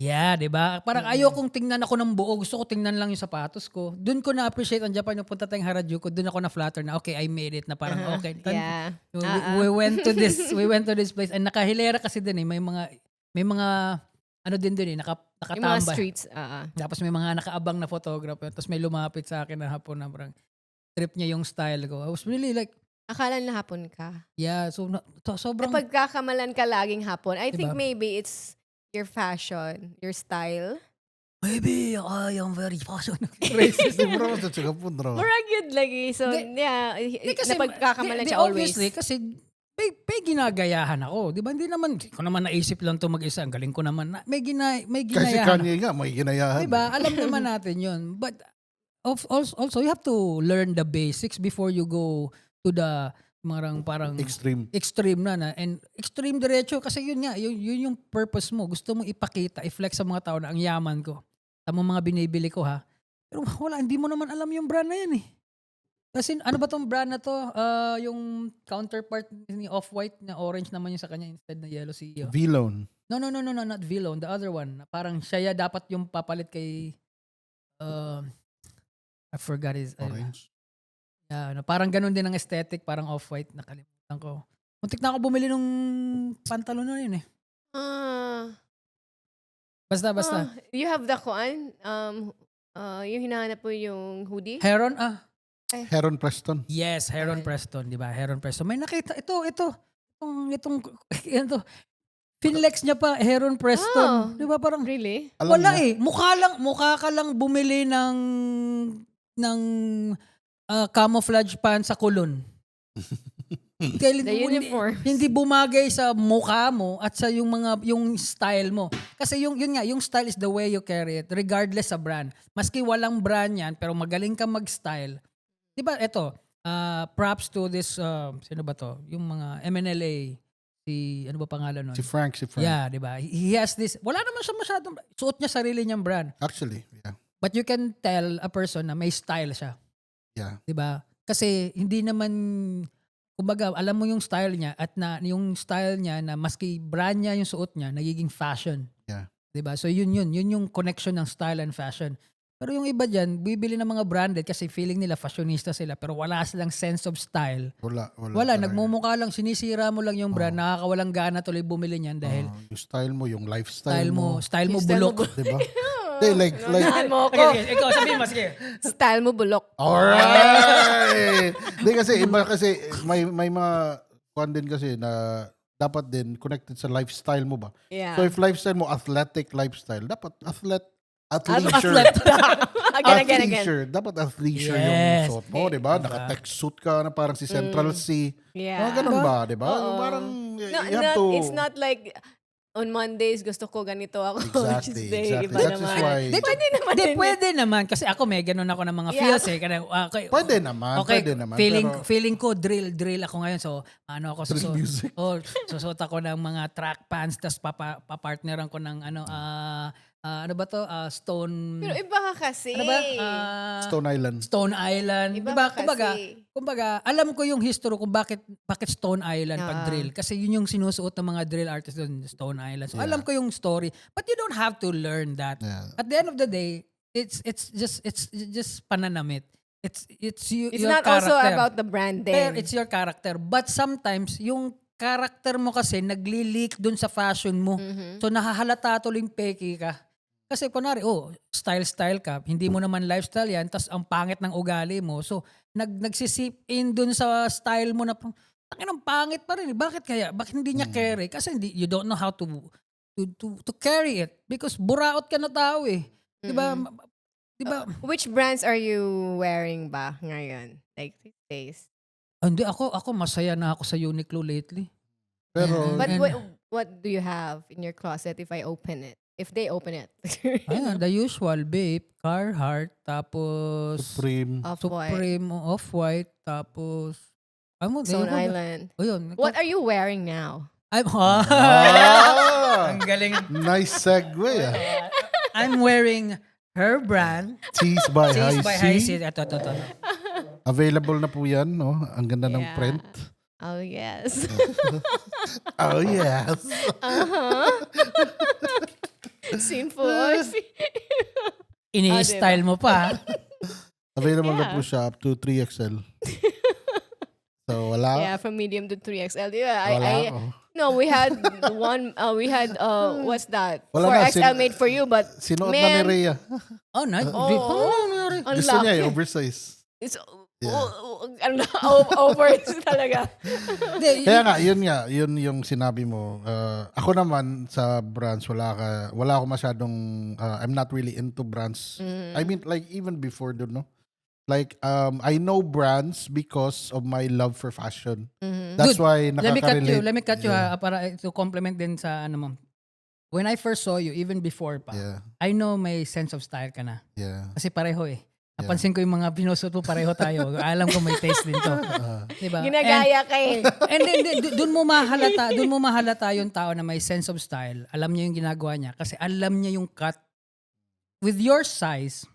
Yeah, di ba? Parang ayokong tingnan ako ng buo. Gusto ko tingnan lang yung sapatos ko. Doon ko na-appreciate ang Japan. Yung punta tayong Harajuku, doon ako na-flatter na, okay, I made it. Na parang, okay. Yeah. We went to this place. And nakahilera kasi din eh. May mga, ano din dun eh, Yung mga nakatambay. streets. Tapos may mga nakaabang na photographer. Tapos may lumapit sa akin na hapon na parang trip niya yung style ko. I was really like, Akala nila hapon ka. yeah, so sobrang, Napagkakamalan ka laging hapon. I think Diba? maybe it's your fashion, your style. maybe I am very fashion. Racist. Bro, sa Singapore, bro. Murag yun lagi. So, yeah, napagkakamalan siya always. Obviously, kasi may ginagayahan ako. Di ba? Hindi ko naman naisip lang to mag-isa. Ang galing ko naman. May Kasi ginayahan. Kanye nga, may ginayahan. Di ba? Alam naman natin yun. But also, you have to learn the basics before you go to the parang extreme na. And extreme diretso. Kasi yun nga, yun yung purpose mo. Gusto mong ipakita, i-flex sa mga tao na ang yaman ko. Tama mga binibili ko ha. Pero wala, hindi mo naman alam yung brand na yan eh. Kasi ano ba tong brand na to? Yung counterpart ni Off-White na orange naman yung sa kanya instead na yellow si V-Lone. No, not Vlone. The other one. Parang siya dapat yung papalit kay I forgot his Orange. parang ganun din ang aesthetic, parang Off-White, nakalimutan ko. Muntik na ako bumili nung pantalon na yun eh. Basta. You have the kuan? Yung hinahanap po yung hoodie? Heron, Heron Preston. yes, Heron Ayun. Preston, di ba? Heron Preston. May nakita, itong Finlex niya pa, Heron Preston. Oh. Di ba parang, Really? Alam wala niya, mukha ka lang bumili ng camouflage pants sa kulon. Kaya The uniforms. hindi bumagay sa mukha mo at sa yung style mo. Kasi yun nga, yung style is the way you carry it regardless sa brand. Maski walang brand yan pero magaling ka mag-style. 'Di ba? Ito, props to this sino ba to? Yung mga MNLA, si ano ba pangalan nun? si Frank. Yeah, 'di ba? He has this, wala naman siya masyadong suot niya sarili niyang brand. Actually, yeah. But you can tell a person na may style siya. Yeah. 'Di ba? Kasi hindi naman, kumbaga, alam mo yung style niya at na yung style niya na maski brand niya yung suot niya, nagiging fashion. Yeah. 'Di ba? So yun yung connection ng style and fashion. Pero yung iba diyan, bibili ng mga branded kasi feeling nila fashionista sila pero wala silang sense of style. Wala talaga. Nagmumukha lang, sinisira mo lang yung brand, nakakawalang gana tuloy bumili niyan dahil Yung style mo, yung lifestyle mo. style mo Yung style mo bulok. Diba? They like, Naan mo ako. Okay, ikaw sabihin mo, sige. Style mo bulok. alright! Hindi kasi, iba kasi, may mga kwan din kasi na dapat din connected sa lifestyle mo ba? Yeah. So if lifestyle mo, athletic lifestyle, dapat athleisure. Again. Athleisure. Dapat athleisure Yes. yung suot mo, di ba? Naka-tech suit ka na parang si Central C. Yeah. Ganun ba, di ba? Oo. Parang, No, you have to... it's not like on Mondays gusto ko ganito ako. Exactly, Tuesday, exactly. iba That is naman. why... Pwede naman. Hindi, din. pwede naman. Kasi ako may ganun ako ng mga Yeah. feels eh. Okay, Pwede naman, okay, pwede naman. feeling ko drill ako ngayon. So, Drill music. susot ako ng mga track pants, tapos papartneran ko ng ano ba to? Stone... Pero iba ka kasi. ano ba? Stone Island. Stone Island. Iba Diba? ka kasi. Kumbaga, alam ko yung history kung bakit Stone Island pag Ah. drill. Kasi yun yung sinusuot ng mga drill artists doon, Stone Island. So, Yeah. alam ko yung story. But you don't have to learn that. Yeah. At the end of the day, it's just pananamit. It's It's your not also character. about the brand Pero din. it's your character. But sometimes, yung character mo kasi nagli-leak dun sa fashion mo. Mhm. So, nahahalata tuloy yung peki ka. Kasi kunwari, style ka, hindi mo naman lifestyle yan, tas ang pangit ng ugali mo. So, nagsisip in dun sa style mo na, ang pangit pa rin. Bakit kaya? Bakit hindi niya carry? Kasi you don't know how to carry it. Because buraot ka na tao eh. Diba? Diba? Which brands are you wearing ba ngayon? Like these days? Hindi, ako masaya na ako sa Uniqlo lately. Pero, But And- what do you have in your closet if I open it? If they open it? Ayan, the usual, Bape, Carhartt, tapos Supreme. Off-white. Supreme, Off-White, tapos Stone Island. O yun. What are you wearing now? Ah! Ang galing. Nice segue. I'm wearing her brand. Tees by Chase by High High C. Seas. Ito. Available na po yan, no? Ang ganda ng Yeah. print. Oh, yes. Oh, yes. Sinful. Ini-style mo pa. Available na Yeah. po siya up to 3XL. So, wala. Yeah, from medium to 3XL. Yeah, Wala. no, we had what's that? Wala na, 4XL made for you, but Sinuot na ni man, Rhea. Oh, nice. ang Gusto niya laki. oversize. It's Yeah. over talaga. Kaya nga, yun yung sinabi mo. Ako naman sa brands, wala ako masyadong, I'm not really into brands. I mean, like even before dun, no? Like, I know brands because of my love for fashion. That's Dude, why Let me cut you Yeah. para to complement din sa ano mo. When I first saw you, even before pa, Yeah, I know may sense of style ka na. yeah. Kasi pareho eh. Napansin ko yung mga pinusot mo, pareho tayo. Alam ko may taste din to. Diba? Ginagaya ka eh. And then, doon mo mahalata yung tao na may sense of style. Alam niya yung ginagawa niya kasi alam niya yung cut. With your size,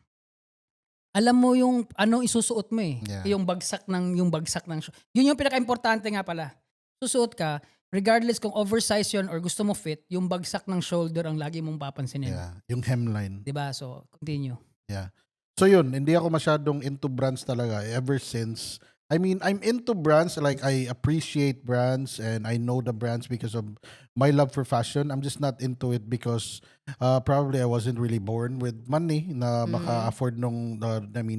alam mo yung anong isusuot mo eh. Yeah. Yung bagsak ng yun yung pinaka-importante nga pala. Susuot ka, regardless kung oversize yun or gusto mo fit, yung bagsak ng shoulder ang lagi mong papansinin. Yeah, yung hemline. 'Di ba? So, continue. Yeah. So yun, hindi ako masyadong into brands talaga ever since. I mean, I'm into brands, like I appreciate brands and I know the brands because of my love for fashion. I'm just not into it because probably I wasn't really born with money na maka-afford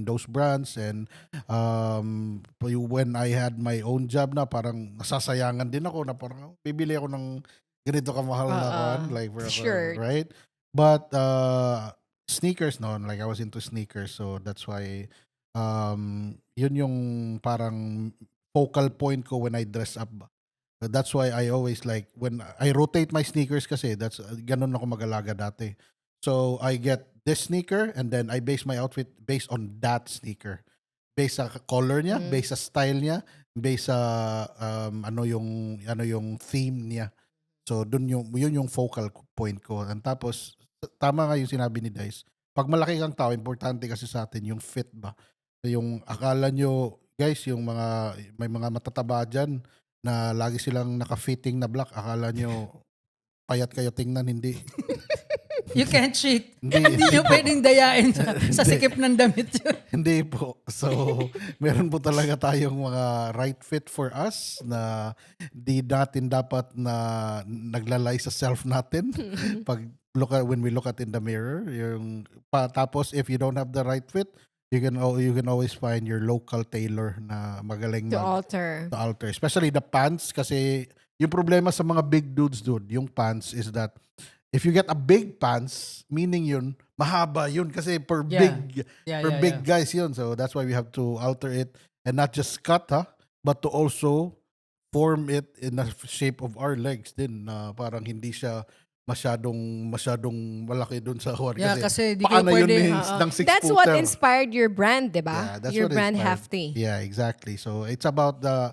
those brands, and when I had my own job na parang nasasayangan din ako na parang bibili ako ng ganito kamahal na kuan, like for Shirt. right? But sneakers noon, like I was into sneakers, so that's why yun yung parang focal point ko when I dress up ba. That's why I always like when I rotate my sneakers kasi that's ganun ako mag-alaga dati. So I get this sneaker and then I base my outfit based on that sneaker. Based sa color niya, based sa style niya, based sa ano yung theme niya. So yun yung focal point ko. And tapos tama nga yung sinabi ni Dice. Pag malaki kang tao, importante kasi sa atin yung fit ba. Yung akala nyo, guys, may mga matataba dyan na lagi silang naka-fitting na black. Akala nyo payat kayo tingnan, hindi. You can't cheat. Hindi. Hindi nyo pwedeng dayain sa sikip ng damit yun. Hindi po. So, meron po talaga tayong mga right fit for us na di natin dapat na naglalay sa self natin when we look at in the mirror. Tapos, if you don't have the right fit, you can always find your local tailor na magaling To alter. to alter. Especially the pants, kasi yung problema sa mga big dudes, yung pants is that if you get a big pants, meaning yun, mahaba yun kasi per big guys yun. So that's why we have to alter it and not just cut, but to also form it in the shape of our legs din na parang hindi siya masyadong malaki dun sa huwag. Yeah, kasi di paa kayo na yun pwede. ng That's what six-footer. inspired your brand, di Yeah, ba? that's Your what brand inspired. Hefty. Yeah, exactly. So it's about the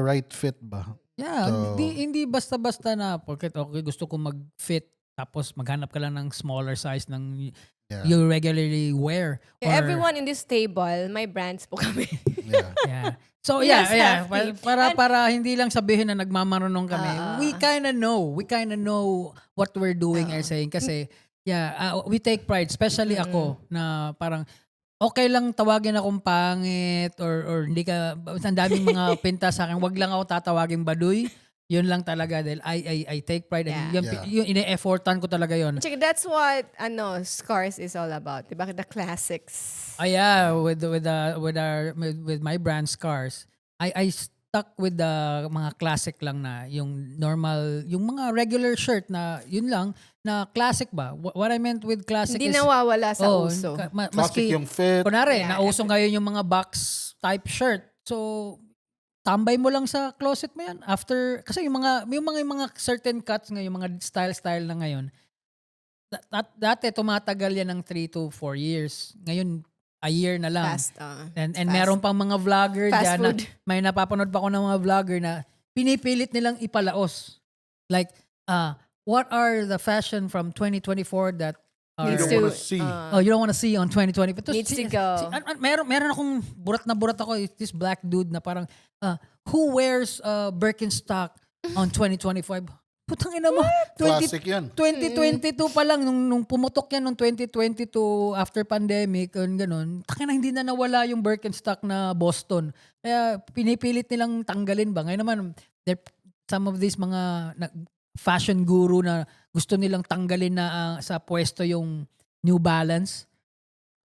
right fit ba? Yeah, So- hindi basta-basta na porket okay gusto ko mag-fit tapos maghanap ka lang ng smaller size ng Yeah. you regularly wear. Yeah, Or- everyone in this table, may brands po kami. Yeah. Yeah. So Yes, yeah. Hefty. Para hindi lang sabihin na nagmamarunong kami. We kind of know what we're doing or saying kasi we take pride, especially ako na parang okay lang tawagin akong pangit or hindi ka ang daming mga pinta sa akin, wag lang ako tatawagin baduy. Yun lang talaga dahil I take pride and yung ine-effortan ko talaga yun. Tsaka that's what Scars is all about. Diba? The classics. Yeah, with my brand Scars, I stuck with the mga classic lang na yung normal, yung mga regular shirt na yun lang na classic ba? What I meant with classic Hindi is nawawala sa uso. Classic yung fit. kunwari, Yeah. nauso ngayon yung mga box type shirt. So tambay mo lang sa closet mo yan after kasi yung mga certain cuts ngayon, yung mga style na ngayon. Dati tumatagal yan ng 3 to 4 years. Ngayon a year na lang. Fast. And fast. meron pang mga vlogger Fast dyan na food. may napapanood pa ako ng mga vlogger na pinipilit nilang ipalaos. Like, what are the fashion from 2024 that are... You Needs don't to, wanna see. you don't wanna see on 2020. But Needs to go. meron akong burat ako, this black dude na parang, who wears Birkenstock on 2025? Putang ina mo. Classic yan. 2022 pa lang, nung pumutok yan nung 2022 after pandemic, ganun, takina hindi na nawala yung Birkenstock na Boston. Kaya pinipilit nilang tanggalin ba? Ngayon naman, some of these mga fashion guru na gusto nilang tanggalin na sa pwesto yung New Balance.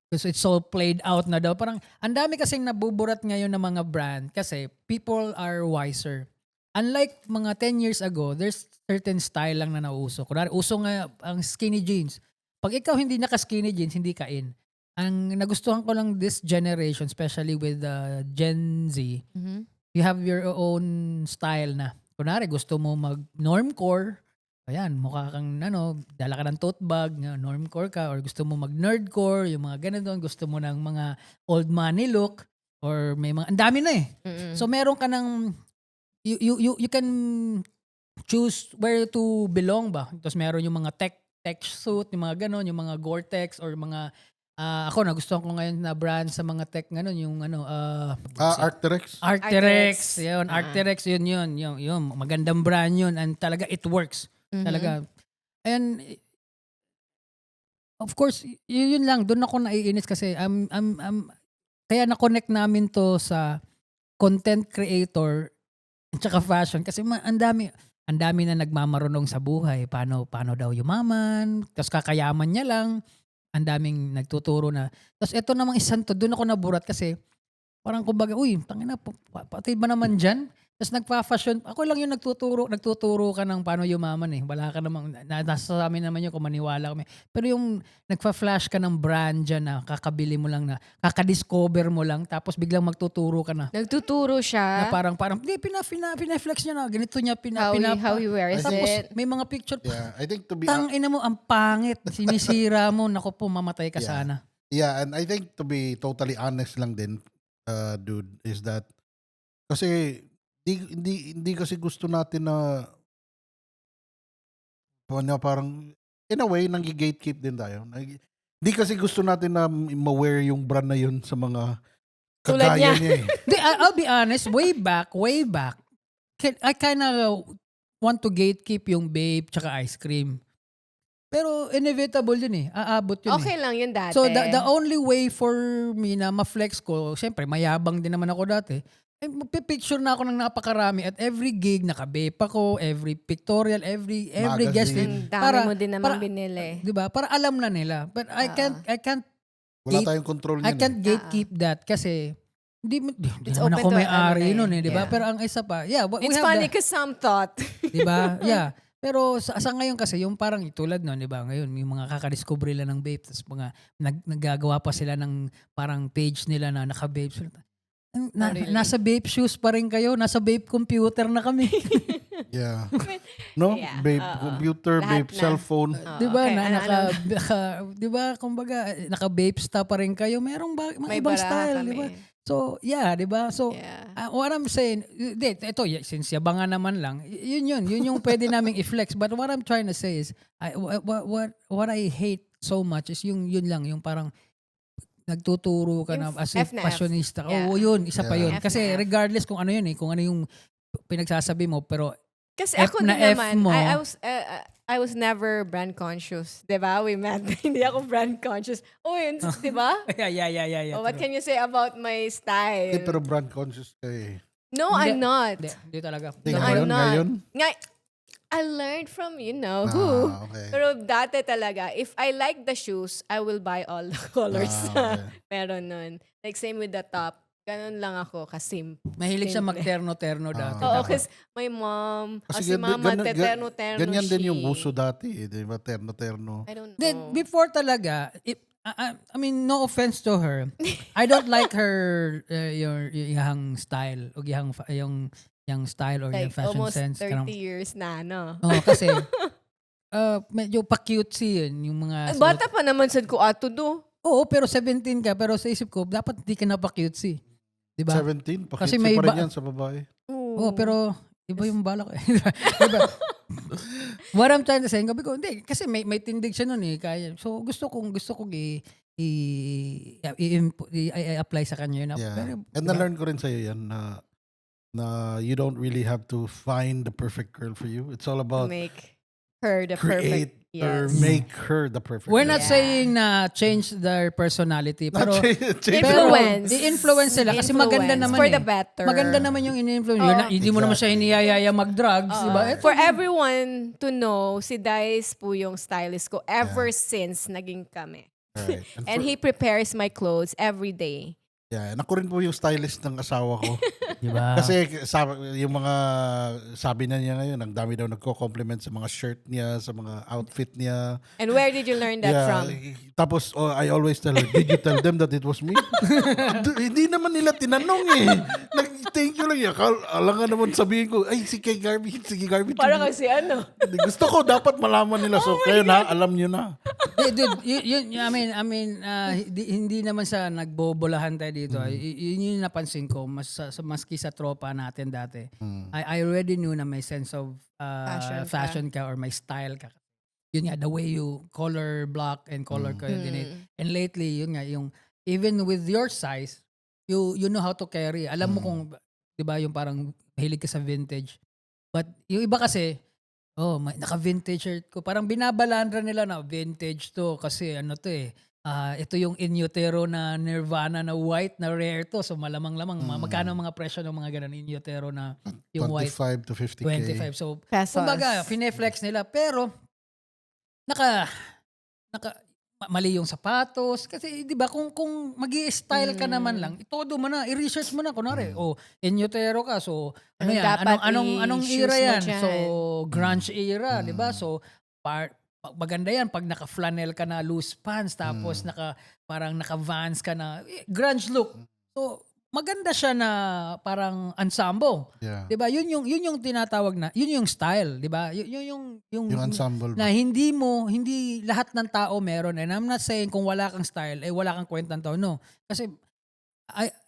Because it's so played out na daw. Parang ang dami kasing nabuburat ngayon ng mga brand kasi people are wiser. Unlike mga 10 years ago, there's certain style lang na nauso. Kunwari, uso nga ang skinny jeans. Pag ikaw hindi naka-skinny jeans, hindi ka in. Ang nagustuhan ko lang this generation, especially with Gen Z, Mhm. you have your own style na. Kunwari, gusto mo mag-normcore, ayan, mukha kang, dala ka ng tote bag, normcore ka, or gusto mo mag-nerdcore, yung mga ganun, gusto mo ng mga old money look, or may mga, ang dami na eh. Mm-mm. So meron ka ng you can choose where to belong ba. Tapos meron yung mga tech suit, yung mga ganon, yung mga Gore-Tex or mga Ako nagustuhan ko ngayon na brand sa mga tech ngayon yung Arcteryx. Arcteryx. Arcteryx. Yun, Arcteryx yun. Magandang brand yun and talaga it works. Mhm. Talaga. And of course, yun lang doon ako naiinis kasi kaya na-connect namin to sa content creator at saka fashion kasi ang dami na nagmamarunong sa buhay. Paano daw yumaman, tapos kakayaman niya lang. Ang daming nagtuturo na. Tapos eto namang isang to, doon ako naburat kasi parang kumbaga, uy, tangina, patay ba naman dyan? Tapos nagpa-fashion, ako lang yung nagtuturo ka ng paano yumaman eh. Wala ka namang, nasa sa amin naman yun kung maniwala kami. Pero yung nagpa-flash ka ng brand dyan na kakabili mo lang na, kakadiscover mo lang, tapos biglang magtuturo ka na. Nagtuturo Na siya parang, hindi, pina-flex niya na, ganito niya, how he wears tapos it. may mga picture, Yeah, I think to be tang ina mo, ang pangit, sinisira mo, naku po, mamatay ka Yeah. sana. Yeah, and I think to be totally honest lang din, dude, is that kasi hindi kasi gusto natin na parang in a way gatekeep din tayo. Hindi kasi gusto natin na ma-wear yung brand na yun sa mga Tulad kagaya niya. niya eh. Di, I'll be honest, way back, I kinda want to gatekeep yung babe tsaka ice cream. Pero inevitable yun eh. Aabot yun Okay lang yun eh. dati. So the only way for me na ma-flex ko, syempre mayabang din naman ako dati, magpipicture na ako ng napakarami at every gig naka-vape ako, every pictorial, every guest Magazine. list. Dami Para- mo din naman para- binili. 'Di ba? Para alam na nila. But I can't Wala tayong control I niyan. can't gatekeep that kasi hindi It's naman open ako to may-ari ano nun eh. eh, 'di ba? Yeah. Pero ang isa pa, yeah, we It's have funny because some thought. 'di ba? Yeah. Pero sa ngayon kasi yung parang tulad nun, 'di ba? Ngayon may mga kakadiscover lang ng vape tapos mga naggagawa pa sila ng parang page nila na naka-vape sila. Really? Nasa vape shoes pa rin kayo, nasa vape computer na kami. Yeah. No? Yeah, Babe, oo. computer, Lahat babe, na. cellphone. 'Di ba? Okay, Na ano? 'di ba? Kumbaga naka-vape sta pa rin kayo. Merong mga May ibang baraha style, kami. 'di ba? So, yeah, 'di ba? So, Yeah. what I'm saying, ito, since yabangan naman lang, yun yung pwede naming i-flex. But what I'm trying to say is, what I hate so much is yun lang, yung parang nagtuturo ka Yung na as a F na F. fashionista. Yeah. Oo, yun, isa pa Yeah. yun. F Kasi na F. regardless kung ano yun kung ano yung pinagsasabi mo, pero Kasi F ako na din F naman, mo. I was never brand conscious. 'Di ba? We met. Hindi ako brand conscious. Oh, yun, 'di ba? yeah. Oh, what can you say about my style? Pero brand conscious ka eh. No, Hindi. I'm not. Hindi talaga. Hindi, No, ngayon, I'm not. ngayon? I learned from, who. Okay. Pero dati talaga, if I like the shoes, I will buy all the colors. Okay. Meron nun. Like same with the top. Ganun lang ako, kasim. Mahilig siya Simple. magterno-terno dati. Oo, Tapos, kasi my mom, Kasi si mama, teterno-terno ganyan din yung she. uso dati eh. Di ba? Terno-terno. I don't then, know. before talaga, I mean, no offense to her. I don't like her, yung style, o yung style or yung Like fashion almost sense. 30 years na, no? Oo, kasi, medyo pa-cutesy yun, yung mga... Ay, bata pa naman sad ko ato do. Oo, pero 17 ka, pero sa isip ko, dapat di ka na pa-cutesy. Diba? 17? Kasi Kasi may pa rin iba- yan sa babae. Oo, pero iba yung balak eh. Diba? What I'm trying to say, sabi ko, hindi, kasi may tindig siya nun eh. Kaya, so gusto kong i-apply sa kanya yun. Yeah. Pero, And diba? na-learn ko rin sa'yo yan na you don't really have to find the perfect girl for you. It's all about Make her the create perfect. or Yes. make her the perfect We're girl. not Yeah. saying na change their personality. Pero, Change Influence. i-influence sila kasi maganda Influence naman for eh. the better. Maganda naman yung in-influence. Oo. Hindi mo naman siya hiniyayaya mag-drugs, Oo. diba? For everyone to know, si Dice po yung stylist ko ever since naging kami. Right. And he prepares my clothes every day. Yeah, and ako rin po yung stylist ng asawa ko. Diba? Kasi yung mga sabi na niya ngayon, ang dami daw nagko-compliment sa mga shirt niya, sa mga outfit niya. And where did you learn that from? Tapos I always tell her, did you tell them that it was me? Hindi naman nila tinanong eh. Thank you lang yan. Alam nga naman sabihin ko, ay si kay Garvey, sige Garvey. Para kasi ano. Gusto ko dapat malaman nila. So kayo na, alam nyo na. Dude, I mean, hindi naman sa nagbobolahan tayo dito. Yun yung napansin ko, maski sa tropa natin dati. I already knew na may sense of fashion ka or may style ka. yun nga, the way you color block and color coordinate. And lately, yun nga, yung, even with your size, you know how to carry. Alam mo kung, di ba, yung parang mahilig ka sa vintage. But yung iba kasi, naka-vintage shirt ko. Parang binabalandra nila na vintage to kasi ano to eh. Ito yung in utero na Nirvana na white na rare to. So malamang-lamang. Magkano ang mga presyo ng mga ganun in utero na yung white? 25 to 50K. 25. So, Pesos. kumbaga, fine-flex nila. Pero, mali yung sapatos. Kasi, di ba, kung magi-style ka naman lang, itodo mo na, i-research mo na. Kunwari, in utero ka. So, ano Anong yan? dapat Anong i-shoes era mo yan? dyan? So, grunge era, di ba? So, maganda yan pag naka-flannel ka na loose pants, tapos parang naka-Vans ka na, grunge look. So, maganda siya na parang ensemble. Yeah. 'Di ba? Yun yung tinatawag na, yun yung style, 'di ba? Yung Yung ensemble na ba? hindi lahat ng tao meron. And I'm not saying kung wala kang style wala kang kwentang tao. No. Kasi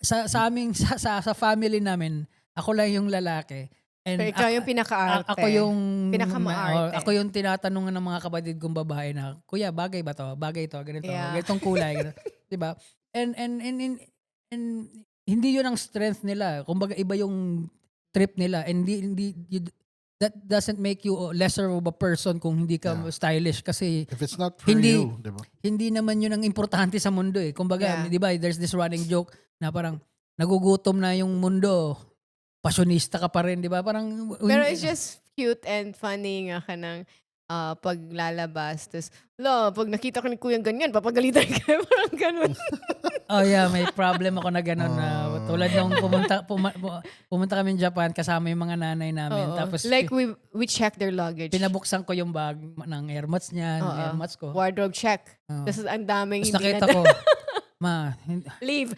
sa aming sa family namin, ako lang yung lalaki. And Pero ikaw yung pinaka-arte. ako yung Pinakamaarte. ako yung tinatanungan ng mga kapatid kong babae na, "Kuya, bagay ba 'to? Bagay 'to, ganito, Yeah. ganitong kulay." Ganito. 'Di ba? And hindi yun ang strength nila. Kumbaga iba yung trip nila. And that doesn't make you lesser of a person kung hindi ka Yeah. stylish kasi If it's not for Hindi- you, di ba? hindi naman yun ang importante sa mundo eh. Kumbaga, Yeah. di ba, there's this running joke na parang nagugutom na yung mundo, pasyonista ka pa rin, di ba? Parang Pero it's just cute and funny nga ka ng paglalabas. Tapos, pag nakita ko ni Kuya ganyan, papagalitan ka. Parang ganun. oh yeah, may problem ako na gano'n na tulad nung pumunta kami in Japan kasama yung mga nanay namin. Oo. Tapos Like we check their luggage. pinabuksan ko yung bag ng airmats niya, ng Oo. airmats ko. Wardrobe check. Oo. Tapos ang daming Tapos hindi nakita ko, ma, Leave.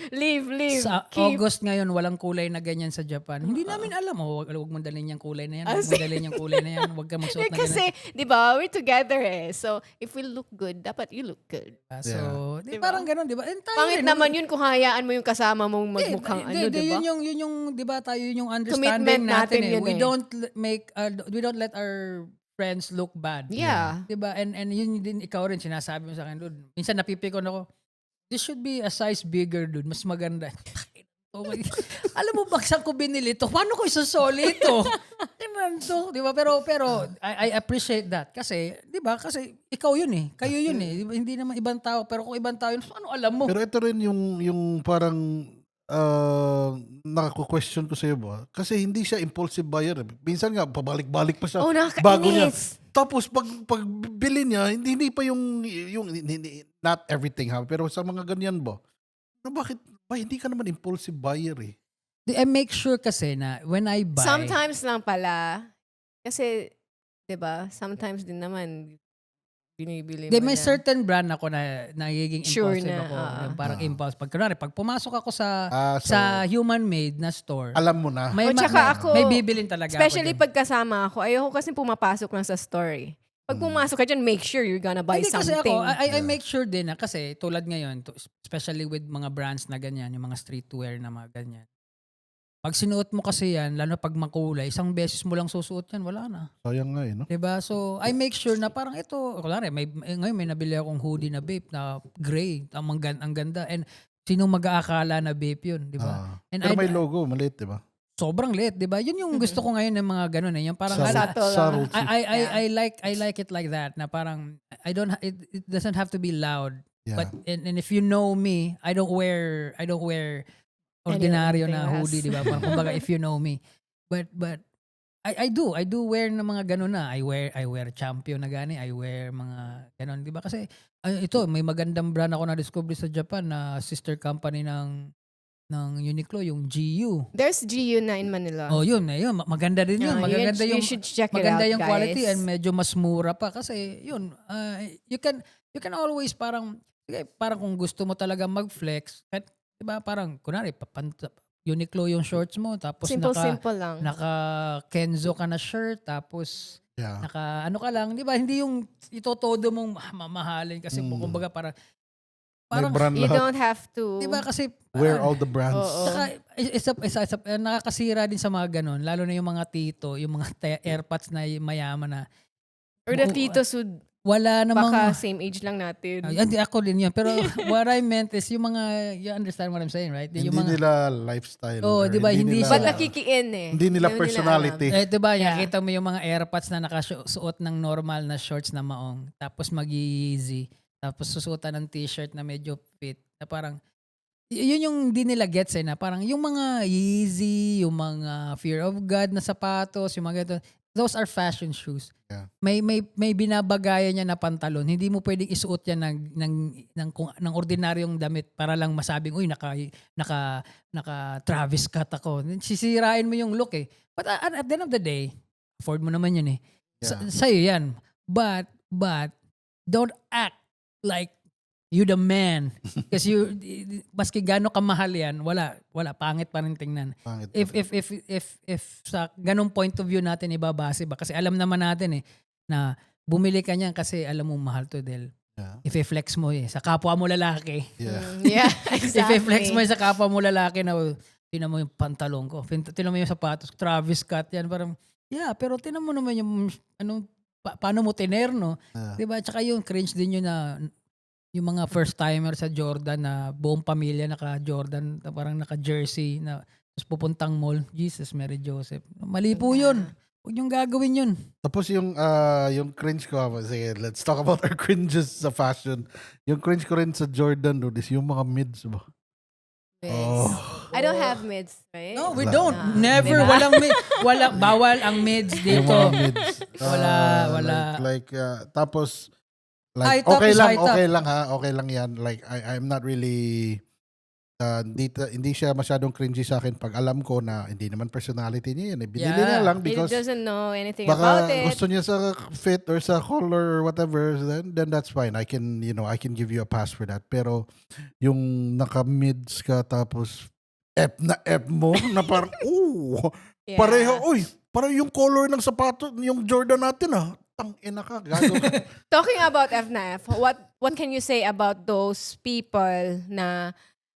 sa Keep. August ngayon, walang kulay na ganyan sa Japan. Hindi namin alam. Huwag mong dalhin yung kulay na yan. Huwag mong dalhin yung kulay na yan. Huwag ka magsuot na Kasi, ganyan. di ba, we're together eh. So, if we look good, dapat you look good. So, di, Diba? parang ganun, di ba? And tayo Pangit rin, naman yun kung hayaan mo yung kasama mong Hindi, magmukhang hindi, ano, di ba? Yun yung, di ba, tayo yun yung Commitment understanding natin natin eh. yun We eh. don't we don't let our friends look bad. Yeah. Di ba? And yun din, ikaw rin, sinasabi mo sa akin, dude. Minsan napipikon ako, this should be a size bigger, dude. Mas maganda. Okay. Alam mo, baksan ko binili to. Paano ko isusoli ito? Di ba? Pero I appreciate that. Kasi, di ba? Kasi ikaw yun eh. Kayo yun eh. Di ba? Hindi naman ibang tao. Pero kung ibang tao yun, ano alam mo? Pero ito rin yung parang nakaku-question ko sa iyo ba? Kasi hindi siya impulsive buyer. Minsan nga pabalik-balik pa siya Oh, bago niya. nakakainis. Tapos pag bili niya, hindi pa yung not everything ha, pero sa mga ganyan ba? Na bakit ba hindi ka naman impulsive buyer eh? I make sure kasi na when I buy, Sometimes lang pala. Kasi, di ba, sometimes din naman, binibili mo may na. certain brand ako na nagiging Sure impulsive na, ako. oo. Yung parang impulse. Pag pumasok ako sa So, human-made na store, alam mo na. may, O, tsaka ako, may bibilin talaga Especially ako dyan. pag kasama ako, ayoko kasi pumapasok lang sa story. Pag pumasok ka dyan, make sure you're gonna buy Hindi kasi something. ako, I make sure din na kasi tulad ngayon, especially with mga brands na ganyan, yung mga streetwear na mga ganyan. Pag sinuot mo kasi yan, lalo pag makulay, isang beses mo lang susuot yan, wala na. Sayang nga eh, no? Diba? So, I make sure na parang ito, kunwari, ngayon may nabili akong hoodie na vape na gray, ang ganda. And sino mag-aakala na vape yun, diba? And Pero may logo, maliit, di ba? sobrang lit, diba? Yun yung gusto ko ngayon ng mga ganun eh. Yung parang, Subtle. I like it like that, na parang, it doesn't have to be loud. Yeah. But, and if you know me, I don't wear ordinaryo Anything na hoodie, else. di ba? Parang kumbaga, if you know me. But I do wear ng mga ganun na. I wear Champion na gani. I wear mga ganun, di ba? Kasi ito, may magandang brand ako na discover sa Japan na sister company ng Uniqlo, yung GU. There's GU na in Manila. Oh, yun. Maganda din yun. Yeah, Maganda you yung should check it maganda out, yung quality guys. and medyo mas mura pa kasi yun. You can always parang kung gusto mo talaga mag-flex, at 'di ba parang kunwari Uniqlo yung shorts mo tapos Simple lang. naka Kenzo ka na shirt tapos Yeah. naka ano ka lang, 'di ba? Hindi yung itotodo mong mamahalin kasi kumbaga May parang brand You lahat. don't have to. 'di ba kasi Wear all the brands. Oo. saka isa nakakasira din sa mga ganun, lalo na yung mga tito, yung mga AirPods na mayaman na Or the titos wala namang Baka same age lang natin. hindi ako din yun. Pero what I meant is yung mga, you understand what I'm saying, right? Hindi Yung mga, nila lifestyle. Oo, or di ba, hindi nila, Ba't sila- nakikiin eh? Hindi nila Hindi personality. alam. diba, Yeah. nakita mo yung mga airpods na nakasuot ng normal na shorts na maong, tapos mag-easy, tapos susuotan ng t-shirt na medyo fit, na parang, yun yung di nila gets na parang yung mga Yeezy, yung mga Fear of God na sapatos, yung mga ganito, those are fashion shoes. Yeah. May binabagayan niya na pantalon. Hindi mo pwedeng isuot yan ng ordinaryong damit para lang masabing, uy, naka Travis Scott ako. Sisirain mo yung look eh. But at the end of the day, afford mo naman yun eh. Yeah. Sa'yo yan. But, don't act like you the man. Kasi maski gaano kamahal yan, wala, pangit pa rin tingnan. Pangit. If sa ganong point of view natin ibabase ba, kasi alam naman natin eh, na bumili ka niyan kasi alam mo mahal to Del. Yeah. If-flex mo eh, sa kapwa mo lalaki. Yeah. Yeah, exactly. If-flex mo eh, sa kapwa mo lalaki na, tinan mo yung pantalon ko, tinan mo yung sapatos, Travis Scott yan, parang, yeah, pero tinan mo naman yung, paano mo tinerno, Yeah. diba? Tsaka yung cringe din yun na, yung mga first timer sa Jordan na buong pamilya naka-Jordan, parang naka-jersey, na tapos pupuntang mall, Jesus, Mary Joseph. Mali po yun. Huwag niyong gagawin yun. Tapos yung cringe ko, sige, let's talk about our cringes sa fashion. Yung cringe ko rin sa Jordan, dude, is yung mga mids ba? Mids. Oh. I don't have mids, right? No, we Wala. don't. Ah, Never. diba? Walang bawal ang mids Yung dito. mga mids. Wala. Tapos, High like, top okay is lang, high top. okay lang ha, okay lang yan. Like, I'm not really, hindi siya masyadong cringy sa akin pag alam ko na hindi naman personality niya yan. Eh. Binili Yeah. na lang He because doesn't know anything about baka it. gusto niya sa fit or sa color or whatever, then that's fine. I can give you a pass for that. Pero yung naka-mids ka tapos F na F mo na parang, Yeah. pareho yung color ng sapato, yung Jordan natin tang-ina ka, gago ka. Talking about F na F, what can you say about those people na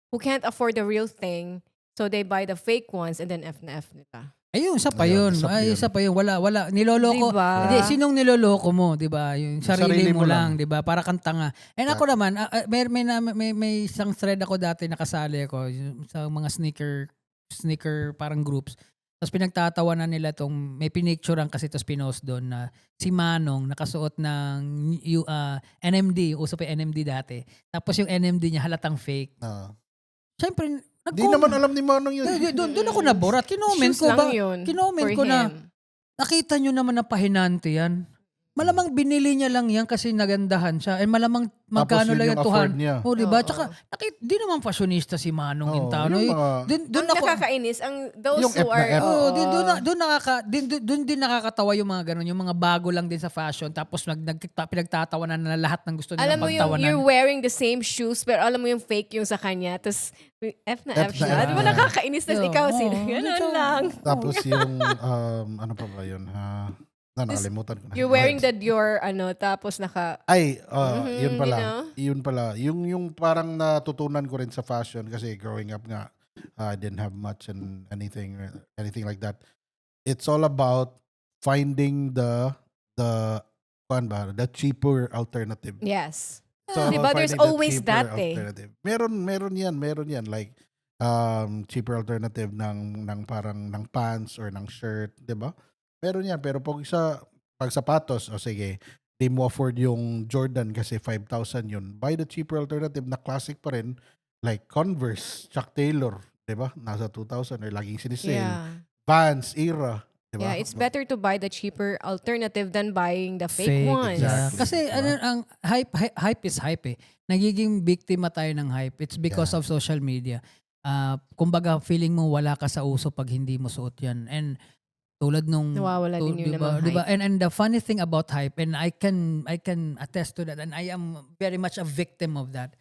who can't afford the real thing, so they buy the fake ones and then F na F nila? Ayun, isa pa Ayun, yun. isa pa yun. Isa pa yun. Wala. Niloloko. Diba? Hindi, sinong niloloko mo, di ba? Yung sarili mo lang, di ba? Para kang tanga. And ako naman, may isang thread ako dati nakasali ako sa mga sneaker parang groups. Tapos pinagtatawanan nila may pinicturean kasi tapos pinost doon na si Manong nakasuot ng NMD, uso pa yung NMD dati. Tapos yung NMD niya halatang fake. Siyempre, Di naman alam ni Manong yun. doon ako naborat. Kinoment Shoes ko lang ba? yun Kinoment for ko na, him. nakita nyo naman na pahinante yan. Malamang binili niya lang yan kasi nagandahan siya. And malamang magkano yun lang yung yung afford 200. niya. Oh, diba? Oo. Tsaka, di naman fashionista si Manong Oo, Intano. yung mga- Doon Ang ako, nakakainis, those Yung who F na are... F. oh, doon din nakakatawa yung mga ganun, yung mga bago lang din sa fashion tapos pinagtatawanan na lahat ng gusto nilang Alam mo yung pagtawanan. you're wearing the same shoes pero alam mo yung fake yung sa kanya. Tapos F na F F na siya. F Di ba na. nakakainis? Tapos Yeah, ikaw oo. sila. Ganun So, lang. Tapos yung, ano pa ba yun? Nakalimutan ko na. You're wearing the Dior, tapos naka... Ay, Mhm, yun pala. you know? Yun pala. Yung parang natutunan ko rin sa fashion kasi growing up nga, I didn't have much and anything like that. It's all about finding the cheaper alternative. Yes. So, Diba, there's finding the always cheaper that eh. alternative. Meron yan. Like, cheaper alternative ng parang ng pants or ng shirt, 'di ba? Meron yan, pero pag sapatos, sige, di mo afford yung Jordan kasi 5,000 yun. Buy the cheaper alternative na classic pa rin, like Converse, Chuck Taylor, di ba? Nasa 2,000 or laging sinisale. Yeah. Vans, Era, di ba? Yeah, it's better to buy the cheaper alternative than buying the fake ones. exactly. Yeah. Kasi Diba? ang hype is hype eh. Nagiging biktima tayo ng hype. It's because Yeah. of social media. Kumbaga feeling mo wala ka sa uso pag hindi mo suot yan. And tulad nung Nawawala din yung diba, namang diba? hype. And the funny thing about hype, and I can attest to that, and I am very much a victim of that.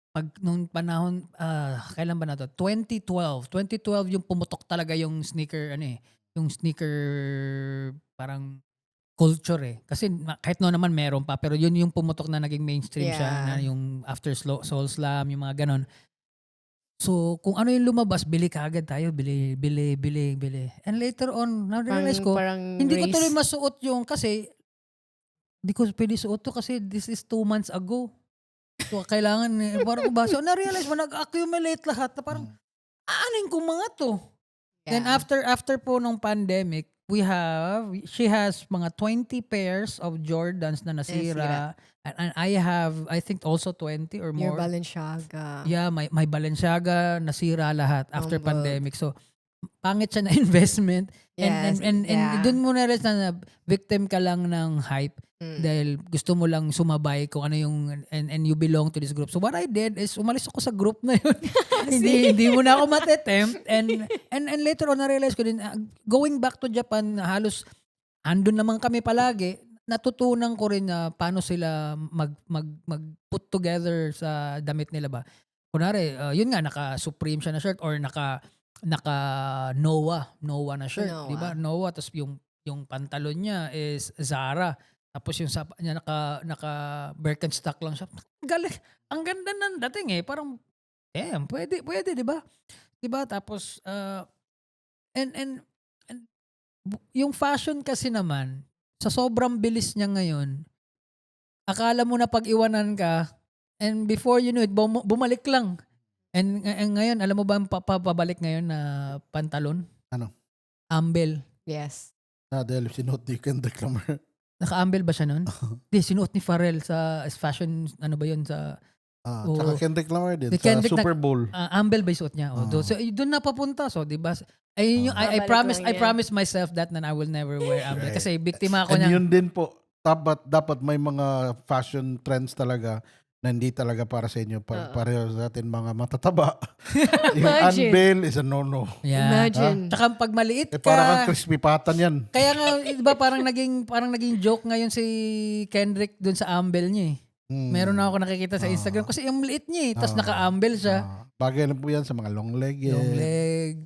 Pag nung panahon, kailan ba na to? 2012 yung pumutok talaga yung sneaker, yung sneaker parang culture eh. Kasi kahit no naman meron pa, pero yun yung pumutok na naging mainstream siya, Yeah. na yung after Soul Slam, yung mga ganon. So, kung ano yung lumabas, bili kaagad tayo. Bili. And later on, na-realize ko, Parang hindi ko race. tuloy masuot yung kasi di ko pwede suot to kasi this is 2 months ago. So, kailangan, parang ko ba? So, na-realize mo, nag-accumulate lahat na parang, aanin ko mga to. Then Yeah. after po nung pandemic, she has mga 20 pairs of Jordans na nasira. And I have, I think also 20 or Your more. Balenciaga. Yeah, my Balenciaga nasira lahat after Humbled. pandemic. So, pangit siya na investment. Yes, And yeah. dun mo na rin na victim ka lang ng hype dahil gusto mo lang sumabay kung ano yung and you belong to this group. So what I did is umalis ako sa group na yun. hindi mo na ako matetempt and later on na-realize ko din going back to Japan halos andun naman kami palagi. Natutunan ko rin na paano sila mag put together sa damit nila ba. Kunwari, yun nga naka Supreme siya na shirt or naka Noah na shirt, Noah. 'di ba? Noah tapos yung pantalon niya is Zara. Tapos yung sapa niya naka Birkenstock lang siya. Galing. Ang ganda ng dating parang damn, pwede 'di ba? 'Di ba? Tapos and yung fashion kasi naman sa sobrang bilis niya ngayon, akala mo na pag-iwanan ka and before you know it bumalik lang. And ngayon, alam mo ba ang pabalik ngayon na pantalon? Ano? Amble. Yes. Dahil sinuot ni Kendrick Lamar. Naka-amble ba siya nun? Hindi, sinuot ni Pharrell sa fashion, ano ba yun, sa Tsaka Kendrick Lamar din. Si Sa Kendrick Super Bowl. amble ba yung suot niya? So, doon na papunta. So, di ba? Ayun yung, I Babalik lang I yan. promise myself that na I will never wear amble. Right. Kasi biktima ako And niya. yun din po, dapat may mga fashion trends talaga na hindi talaga para sa inyo. Pareho sa atin mga matataba. Yung Imagine. unveil is a no-no. Yeah. Imagine. Tsaka pag maliit ka, Parang kang crispy patan yan. kaya nga, di ba parang naging joke ngayon si Kendrick dun sa amble niya Meron na ako nakikita sa Instagram kasi yung liit niya tapos naka-amble siya. Bagay na po yan sa mga long leg.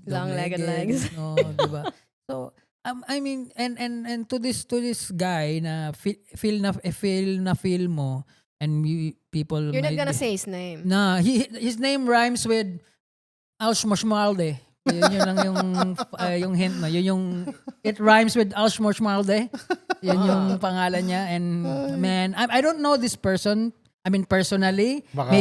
Long-legged legs. No, di ba? So, I mean, and to this guy na feel mo, and people You're not might gonna be- say his name. Nah, his name rhymes with Alshmoshmalde. Yun lang yung hint mo. It rhymes with Alshmoshmalde. Yun yung pangalan niya. And man, I don't know this person. I mean, personally, Baka-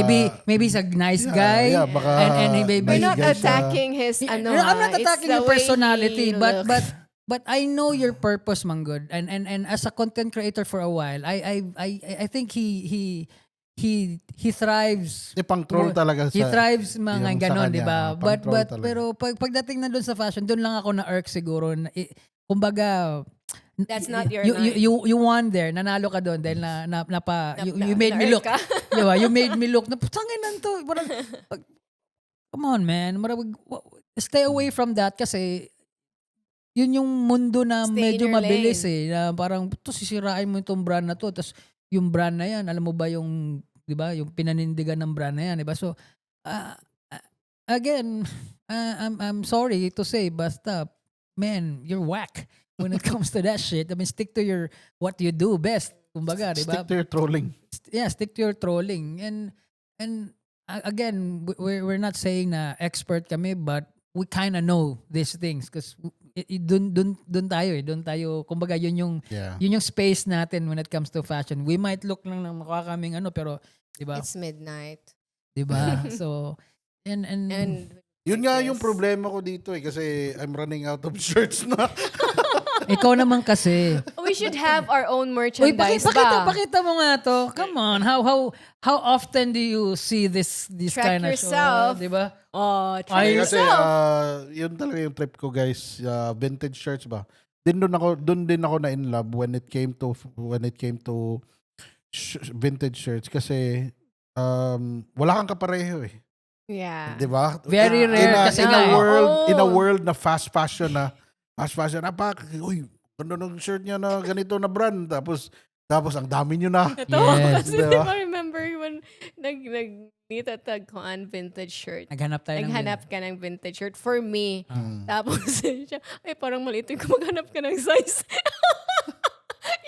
maybe he's a nice guy. Yeah, baka and he may be We're not Nice guy siya. attacking his No, I'm not it's attacking the your way personality, he but looks. but I know your purpose, Manggod. And as a content creator for a while, I think he thrives. Pang troll talaga He sa... thrives mga yung sa ganon, kanya, di ba? pang-troll But talaga. pero pagdating na doon sa fashion, doon lang ako na irk siguro. Kumbaga, That's not your you won there. Nanalo ka doon dahil you made me look. na-irk ka. Di ba? You made me look. Putangin nan to. Parang, come on, man. Stay away from that kasi yun yung mundo na Stay in medyo your mabilis lane. Na parang sisirain mo itong brand na to. Tapos yung brand na yan, alam mo ba yung, di ba, yung pinanindigan ng brand na yan, di ba? So, again, I'm sorry to say, basta, man, you're whack when it comes to that shit. I mean, stick to what you do best. Kumbaga, di ba? Stick to your trolling. Yeah, stick to your trolling. And again, we're not saying na expert kami, but we kind of know these things because dun tayo, kumbaga yun yung space natin when it comes to fashion. We might look lang ng mukha kaming pero, di ba? It's midnight. Di ba? So, and Yun nga Yes. yung problema ko dito kasi I'm running out of shirts na. ikaw naman kasi. We should have our own Uy, merchandise ba? pakita mo nga to. Come on. How often do you see this Track kind of yourself. show? Di ba? Oh, Ay, try Kasi yourself. yun talaga yung trip ko guys, vintage shirts ba. Doon din ako na in love when it came to vintage shirts kasi wala kang kapareho eh. Yeah. 'Di ba? Very rare kasi nga eh. In a world na fast fashion, uy, ganda ng shirt niya na ganito na brand tapos ang dami niyo na. Ito, Yes. kasi Diba? di ba remember when nagnitatag ko ang vintage shirt. Naghanap tayo Naghanap ka ng vintage shirt for me. Hmm. Tapos siya, ay parang maliit yung maghanap ka ng size.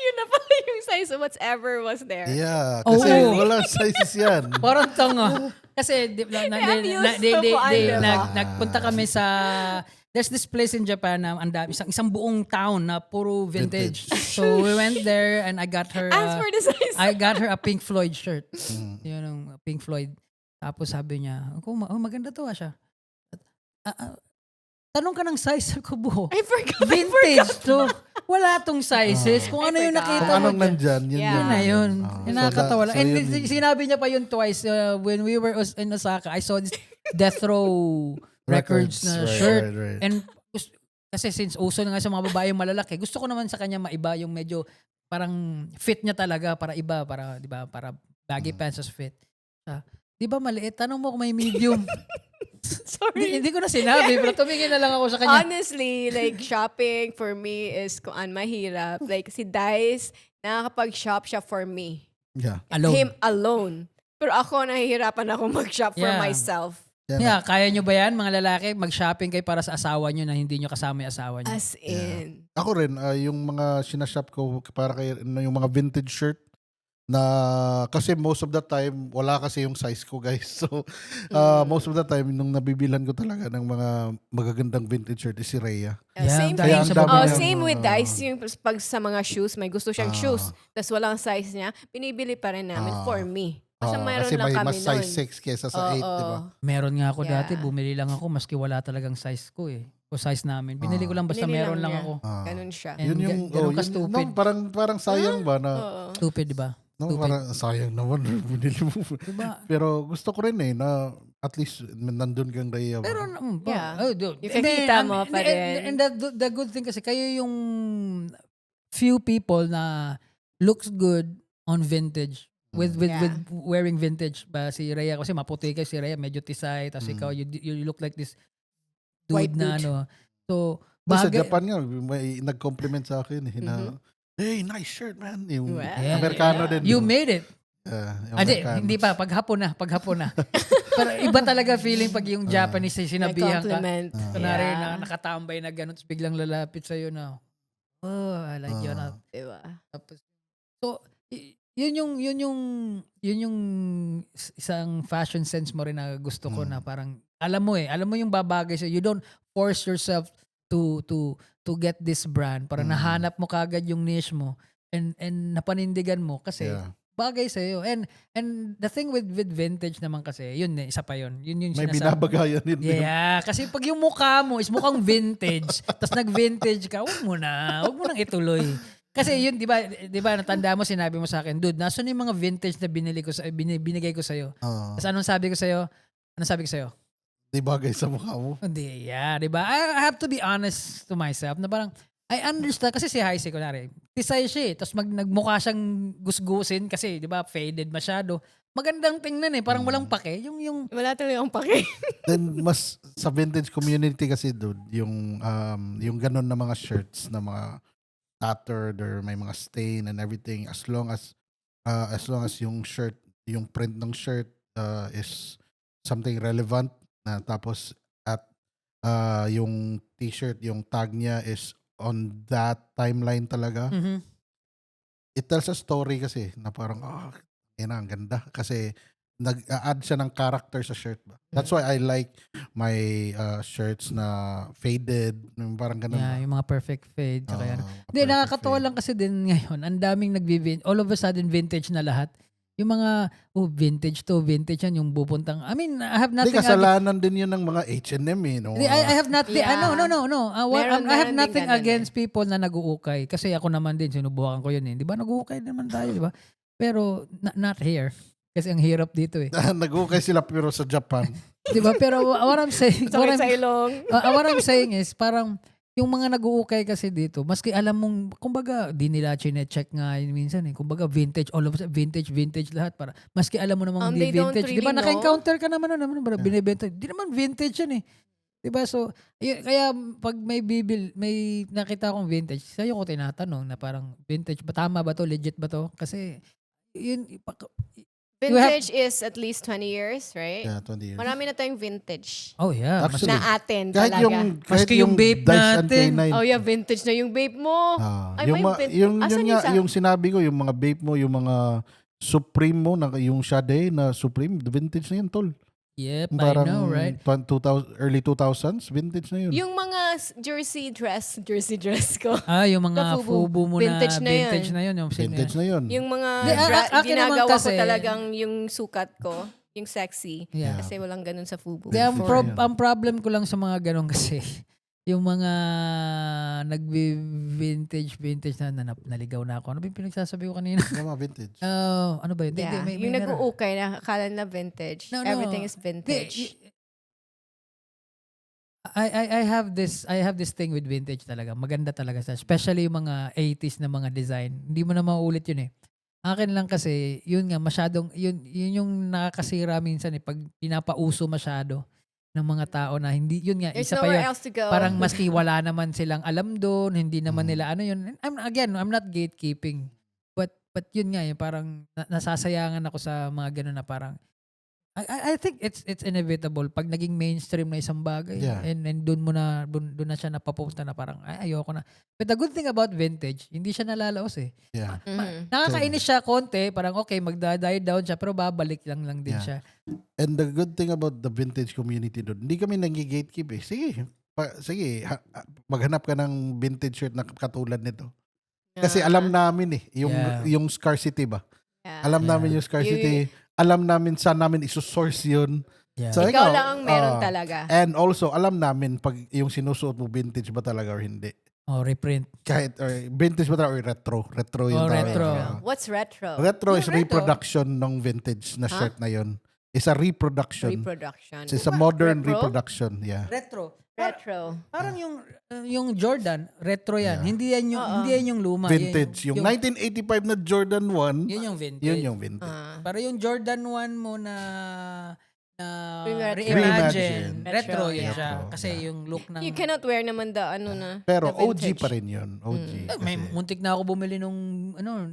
Yun na pala yung size of whatever was there. Yeah, Oh. kasi walang sizes yan. Parang tanga. Kasi I'm used to kuan, diba? nagpunta kami sa there's this place in Japan na isang buong town na puro vintage. So we went there and I got her Ask for the size. I got her a Pink Floyd shirt. Mm. Yun ang Pink Floyd. Tapos sabi niya, maganda to siya. Tanong ka ng size ko, buho. I forgot. Vintage to. Wala tong sizes. Kung I ano yung forgot. nakita Kung mo anong dyan. nandyan, yun Yeah. Yun na yun. Ah, Yung nakakatawa lang. so And yun- sinabi niya pa yun twice when we were in Osaka. I saw this Death Row Records na right, shirt. right. And kasi since uso na nga sa mga babae yung malalaki, gusto ko naman sa kanya maiba yung medyo parang fit niya talaga para iba, para 'di ba, para baggy pants as fit. Di ba maliit? Tanong mo kung may medium. Sorry. Hindi ko na sinabi, pero tumingin na lang ako sa kanya. Honestly, like shopping for me is kung an mahirap. Like si Dice, nakakapag-shop siya for me. Yeah. Alone. Him alone. Pero ako, nahihirapan ako mag-shop for Yeah. myself. Yeah, kaya nyo ba yan, mga lalaki, mag-shopping kayo para sa asawa nyo na hindi nyo kasama yung asawa nyo? As in. Ako rin, yung mga sinashop ko para kay yung mga vintage shirt na kasi most of the time wala kasi yung size ko, guys. So most of the time nung nabibilan ko talaga ng mga magagandang vintage shirt is si Rhea. Same dahil thing. sa dami babae. ng- Same with Dice. Yung pag sa mga shoes, may gusto siyang shoes. Tapos walang size niya, binibili pa rin namin for me. Kasi mayroon kasi lang may kami mas size nun. 6 kesa sa 8, di ba? Meron nga ako Yeah. dati, bumili lang ako maski wala talagang size ko eh. O size namin. Binili ko lang basta Binili meron lang lang niya. ako. Ganun siya. And Yun yung ganun ka yun- stupid. no, parang sayang ba na Oo. Stupid, di ba? no, parang sayang naman binili mo. Diba? Pero gusto ko rin na at least nandun kang Rhea. Pero, Yeah. dude. Yung kakita mo pa rin. And the good thing kasi, kayo yung few people na looks good on vintage. With Yeah. wearing vintage ba si Rhea, kasi maputi ka si Rhea, medyo tisay, tapos ikaw you look like this dude White na dude. ano. So Sa bagay, Japan nga, may nag-compliment sa akin na, hey, nice shirt, man. Yung Wow. Yeah. Amerikano din. you di ba? made it. Yung Hindi pa, paghapon na. Pero iba talaga feeling pag yung Japanese ay May sinabihan ka. compliment. Kunwari Yeah. na nakatambay na gano'n, tapos biglang lalapit sa'yo na, oh, I like you. Na. Diba? Tapos, so, yun yung isang fashion sense mo rin na gusto ko na parang, alam mo yung babagay sa'yo. You don't force yourself to get this brand para nahanap mo kagad yung niche mo and napanindigan mo kasi Yeah. bagay sa'yo. And the thing with vintage naman kasi, yun isa pa yun. Yun yung May sinasabi. binabagayan din. Yeah, kasi pag yung mukha mo is mukhang vintage, tapos nag-vintage ka, wag mo nang ituloy. Kasi yun, di ba, natanda mo, sinabi mo sa akin, dude, nasan yung mga vintage na binigay ko sa'yo? Tapos anong sabi ko sa'yo? Di bagay sa mukha mo. Hindi, yeah, di ba? I have to be honest to myself na parang, I understand, kasi si Heisey, kunwari, tisay siya eh, tapos nagmukha siyang gusgusin kasi, di ba, faded masyado. Magandang tingnan eh, parang walang pake. Yung Wala talaga akong pake. Then mas sa vintage community kasi, dude, yung ganun na mga shirts na mga tattered or may mga stain and everything, as long as yung shirt, yung print ng shirt is something relevant na tapos at yung t-shirt, yung tag niya is on that timeline talaga. It tells a story kasi na parang ang ganda kasi nag-add siya ng character sa shirt ba. That's why I like my shirts na faded, yung parang ganun yeah, ba. yung mga perfect fade. Tsaka yan. Mga Hindi, perfect nakakatawa fade. lang kasi din ngayon. Ang daming all of a sudden vintage na lahat. Yung mga, vintage yan, yung pupuntang, I mean, I have Hindi, nothing kasalanan din yun ng mga H&M eh. No? I have nothing, Yeah. no. Meron I have din nothing ganun against people na nag-uukay. Kasi ako naman din, sinubukan ko yun eh. Di ba, nag-uukay naman tayo, di ba? Pero, not here. Kasi ang hirap dito eh. Nag-ukay sila pero sa Japan. Di ba? Pero what I'm saying, Sakit sa ilong. what I'm saying is, parang, yung mga nag-uukay kasi dito, maski alam mong, kumbaga, di nila chine-check nga yun minsan eh. Kumbaga, vintage, all of a sudden, vintage lahat. Para, maski alam mo namang di They don't vintage. Di ba, really naka-encounter ka naman binibenta. Di naman vintage yan eh. Di ba? So, kaya pag may nakita akong vintage, sa'yo ko tinatanong na parang vintage, ba tama ba to? Legit ba to? Kasi, yun, Vintage is at least 20 years, right? Yeah, 20 years. Marami na tayong vintage. oh yeah. Actually, Na atin kahit talaga. Maski yung vape Dice and natin. K9. Oh yeah, vintage na yung vape mo. Ay, yung, may yung, asan yun nga, yung sa- yung sinabi ko, yung mga vape mo, yung mga Supreme mo, yung Sade na Supreme, vintage na yan, tol. Yep, I Parang know, right? 2000, early 2000s, vintage na yun. Yung mga jersey dress ko. Yung mga Sa FUBU, FUBU mo vintage na na vintage yan. na yun. Yung Vintage na yun. Yung mga Hindi, akin naman ginagawa ko kasi- talagang yung sukat ko, yung sexy. Yeah. Kasi walang ganun sa FUBU. Di, ang, Vintage yan. ang problem ko lang sa mga ganun kasi, yung mga nag-vintage na naligaw na ako. Ano ba yung pinagsasabi ko kanina? Yung mga vintage. Ano ba yun? Hindi, Yeah. may Yung meron. nag-uukay na akala na vintage. No, no. Everything is Hindi, vintage. I have this thing with vintage talaga. Maganda talaga siya. Especially yung mga 80s na mga design. Hindi mo na mauulit yun eh. Akin lang kasi, yun nga, masyadong, yun yung nakakasira minsan eh. Pag pinapauso masyado ng mga tao na hindi, yun nga, There's isa pa nowhere yun. else to go. Parang maski wala naman silang alam doon, hindi naman nila ano yun. I'm not gatekeeping. But yun nga, yung parang nasasayangan ako sa mga ganun na parang I think it's inevitable pag naging mainstream na isang bagay Yeah. and doon na siya napapunta na parang ayoko na. But the good thing about vintage, hindi siya nalalaos eh. Yeah. Mhm. Nakakainis siya konti, parang okay, magda-die down siya pero babalik lang din Yeah. siya. And the good thing about the vintage community doon, hindi kami nag-gatekeep eh. Sige, maghanap ka ng vintage shirt na katulad nito. Kasi alam namin eh, Yeah. yung scarcity ba? Yeah. Alam namin yung scarcity. Alam namin saan namin isosource yun. Yeah. So, Ikaw lang ang meron ah, talaga. And also, alam namin pag yung sinusuot mo vintage ba talaga or hindi. Reprint. Kahit or vintage ba talaga or retro? Retro yung tawag. retro. What's retro? Retro is Yung retro. reproduction ng vintage na shirt na yun. It's a reproduction. Reproduction. It's a modern Retro? reproduction. Yeah. Retro. Retro. Parang yung Jordan, retro yan. Hindi yan yung luma. Vintage. Yung 1985 na Jordan 1, Yun yung vintage. yun yung vintage. Para yung Jordan 1 mo na Retro. reimagine. Retro, Retro yun yeah. siya. Retro, Kasi yeah. yung look ng... You cannot wear naman the ano na. Pero the OG vintage. pa rin yun. OG. May Kasi- muntik na ako bumili nung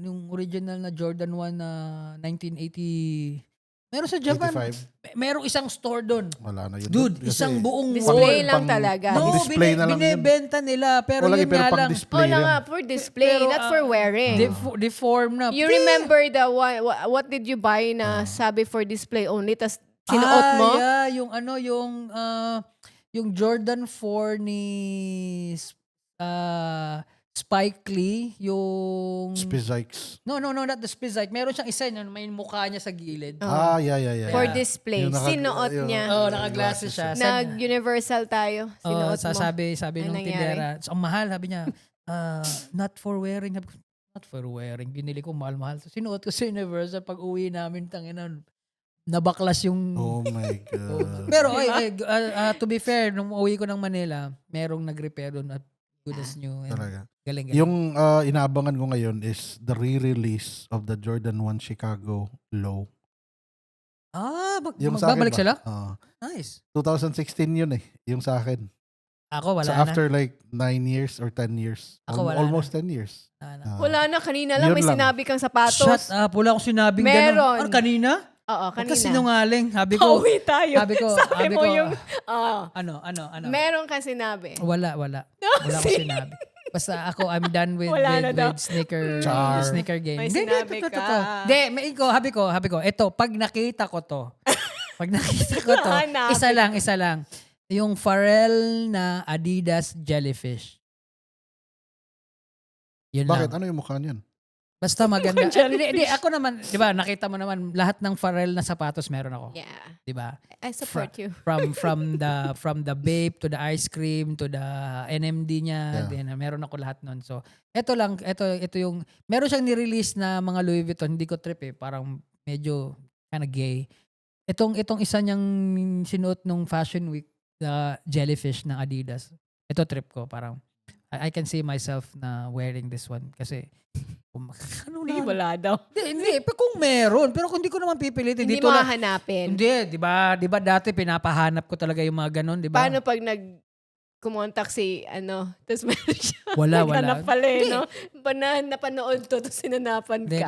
yung original na Jordan 1 na 1980. Meron sa Japan. 85. Merong isang store doon. Wala na yun. Dude, Kasi isang buong Display wall. lang talaga. pang display na lang yun. binebenta nila. Pero Wala yun pero nga pang lang. display Oh, lang yan. nga, for display, Pero, not for wearing. Deform na. You remember the one, what did you buy na sabi for display only, tas sinuot mo? Yeah, yung Jordan 4 ni Spike Lee, yung Spizikes. No, not the Spizike. Meron siyang isa na may mukha niya sa gilid. Yeah. For Yeah. display. Yung sinuot yung- niya. Naka-glasses siya. Nag-universal tayo. Sinuot mo. Sabi Ano nung nangyari? tindera, so, ang mahal, sabi niya, not for wearing. Sabi ko, not for wearing. Binili ko mahal-mahal. So, sinuot ko sa Universal. Pag uwi namin, tanginan, nabaklas yung... Oh my God. Pero, to be fair, nung uwi ko ng Manila, merong nag-repair doon at good as new. And Talaga. galing. Yung inaabangan ko ngayon is the re-release of the Jordan 1 Chicago Low. Yung sa akin magbabalik ba? sila? Nice. 2016 yun eh. Yung sa akin. Ako, wala So na. after like 9 years or 10 years. Ako, wala Almost 10 years. Wala na, kanina lang Yun may lang. sinabi kang sapatos. Shut up. Wala akong sinabing Meron. gano'n. Ano, kanina? Oo, Huwag ka kanina. sinungaling. Sabi ko, Pauwi tayo. sabi ko, yung, ano. meron kang sinabi. Wala. Wala akong sinabi. Basta ako, I'm done with Wala na daw. sneaker game. May Hindi, sinabi ito. ka. Hindi, habi ko, ito, pag nakita ko to, Hanapin. isa lang. Yung Pharrell na Adidas Jellyfish. Yun Bakit? lang. Ano yung mukha niyan? Basta maganda. Jellyfish. Hindi, ako naman, di ba, nakita mo naman, lahat ng Pharrell na sapatos meron ako. Yeah. Di ba? I support you. From the Bape to the ice cream to the NMD niya, Yeah. then meron ako lahat nun. So, ito yung meron siyang ni-release na mga Louis Vuitton, hindi ko trip eh, parang medyo kind of gay. Itong isa niyang sinuot nung Fashion Week, the Jellyfish ng Adidas. Ito trip ko, parang I can see myself na wearing this one kasi ano Hindi, na? wala daw. Hindi, pero kung meron, pero kung hindi ko naman pipilitin, Hindi dito mo lang. hahanapin. Hindi, 'di ba? 'Di ba dati pinapahanap ko talaga yung mga ganun, 'di ba? Paano pag kumontak si tapos meron siya. Wala. Naghanap pala eh, no? Napanood to, tapos sinanapan ka.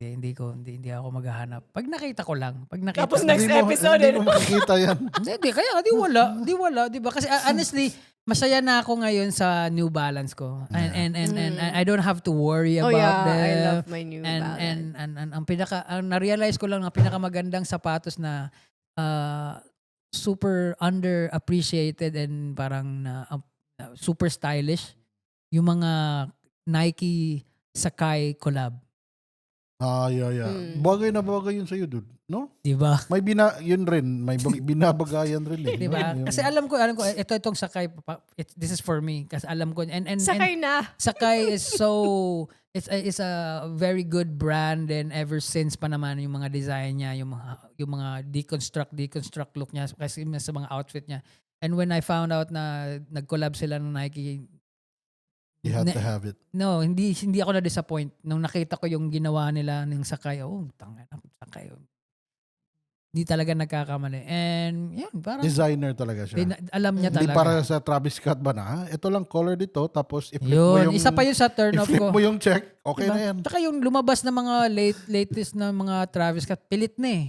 Hindi ako maghahanap. Pag nakita ko lang, Tapos next episode, Hindi mo makikita yan. Hindi, kaya di wala, 'di ba? Kasi honestly, masaya na ako ngayon sa New Balance ko. And I don't have to worry Oh about yeah, them. I love my New Balance. And ang na-realize ko lang ang pinakamagandang sapatos na super underappreciated and parang super stylish yung mga Nike Sacai collab, Yeah. Bagay na bagay yun sa'yo, dude. No? 'di ba? May yun rin. May binabagayan rin eh. 'Di ba? no? Kasi alam ko itong Sacai, this is for me kasi alam ko and Sakay na. Sacai is so it's a very good brand, and ever since pa naman yung mga design niya, yung mga deconstruct look niya kasi sa mga outfit niya. And when I found out na nag-collab sila ng Nike, You had to have it. no, hindi ako na-disappoint nung nakita ko yung ginawa nila ng Sacai. Oh, tangina, Sacai. Hindi talaga nagkakamali. And yun, parang Designer talaga siya. alam niya Hindi talaga. para sa Travis Scott ba na, ito lang color dito, tapos i-flip mo Yun, yung, isa pa yun sa turn off i-flip ko. mo yung check, okay Diba? na yan. Tsaka yung lumabas na mga latest na mga Travis Scott, pilit na eh.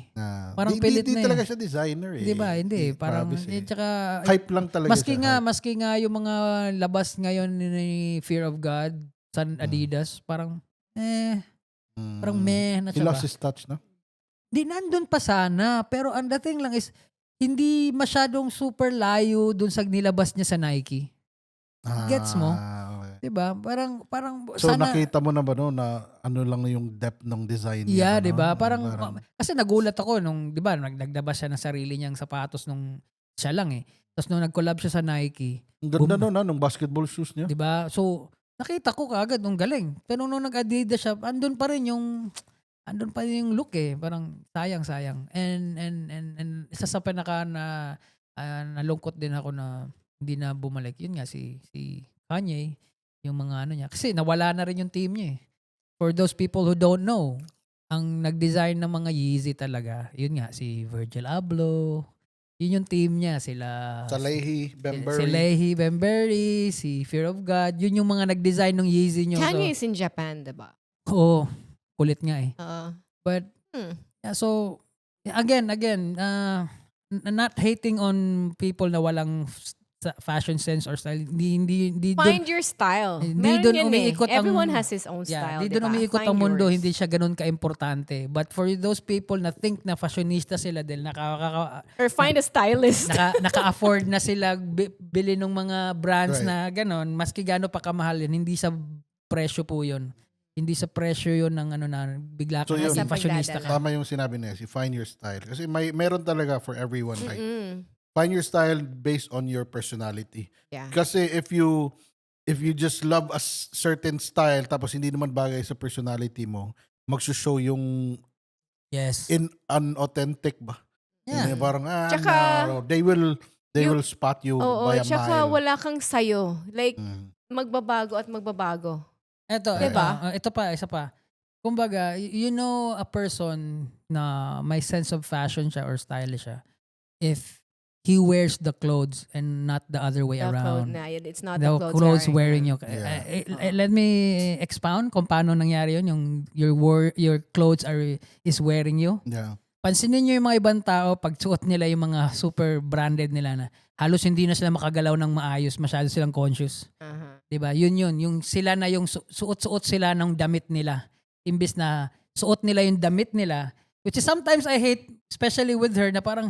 Parang pilit Di na talaga eh. siya designer eh. Di ba? Hindi. Parang, Travis eh. tsaka, Hype lang talaga maski siya. nga yung mga labas ngayon ni Fear of God sa Adidas, parang, parang meh na He siya ba? lost his touch, no? Di, nandun pa sana. Pero ang dating lang is, hindi masyadong super layo dun sa nilabas niya sa Nike. Gets mo? Okay. Diba? Parang So sana, nakita mo na ba no na ano lang yung depth ng design yeah, niya? 'di ba? ano? Parang kasi nagulat ako nung 'di ba, naglabas siya ng sarili niyang sapatos nung siya lang eh. Tapos nung nag-collab siya sa Nike, Ang ganda no, nung basketball shoes niya. 'di ba? So nakita ko kaagad nung galing. Pero nung nag-Adidas siya, andun pa rin yung look eh. Parang sayang. And isa sa pinaka na nalungkot din ako na hindi na bumalik. Yun nga si Kanye, yung mga ano niya. Kasi nawala na rin yung team niya eh. For those people who don't know, ang nag-design ng mga Yeezy talaga, yun nga, si Virgil Abloh. Yun yung team niya. Sila Salehi, Bembury. si Lehi Bembury, si Fear of God. Yun yung mga nag-design ng Yeezy niyo. Kanye is in Japan, diba? Oo, kulit nga eh. But, yeah, so, again, not hating on people na walang fashion sense or style. Hindi Find your style. Hindi Meron doon yan umiikot eh. ang- Everyone has his own style, Di diba? doon umiikot Find ang mundo, yours. hindi siya ganun ka-importante. But for those people na think na fashionista sila dahil Or find a stylist. naka-afford na sila bili ng mga brands Right. na ganon, maski gaano pa kamahal yun, hindi sa presyo po yun. Hindi sa presyo yun ng ano na bigla ka So yun, maging fashionista ka. Tama yung sinabi niya, si find your style. Kasi meron talaga for everyone. Like, Mm-mm. find your style based on your personality. Yeah. Kasi if you just love a certain style tapos hindi naman bagay sa personality mo, magsushow yung Yes. unauthentic ba? Yeah. Hindi, parang Tsaka, no, they will spot you Oo, by a tsaka mile. wala kang sayo. Like, Mm. magbabago at magbabago. Ito, Diba? ito pa, isa pa. Kumbaga, you know a person na may sense of fashion siya or stylish siya if he wears the clothes and not the other way The clothes around. na yun. It's not The the clothes wearing. wearing you. Yeah. Let me expound kung paano nangyari yun. Yung your clothes is wearing you. Yeah. Pansinin nyo yung mga ibang tao pag suot nila yung mga super branded nila na halos hindi na sila makagalaw ng maayos, masyado silang conscious. Uh-huh. 'Di ba? Yun yung sila na yung suot-suot sila ng damit nila. Imbis na suot nila yung damit nila, which is sometimes I hate, especially with her, na parang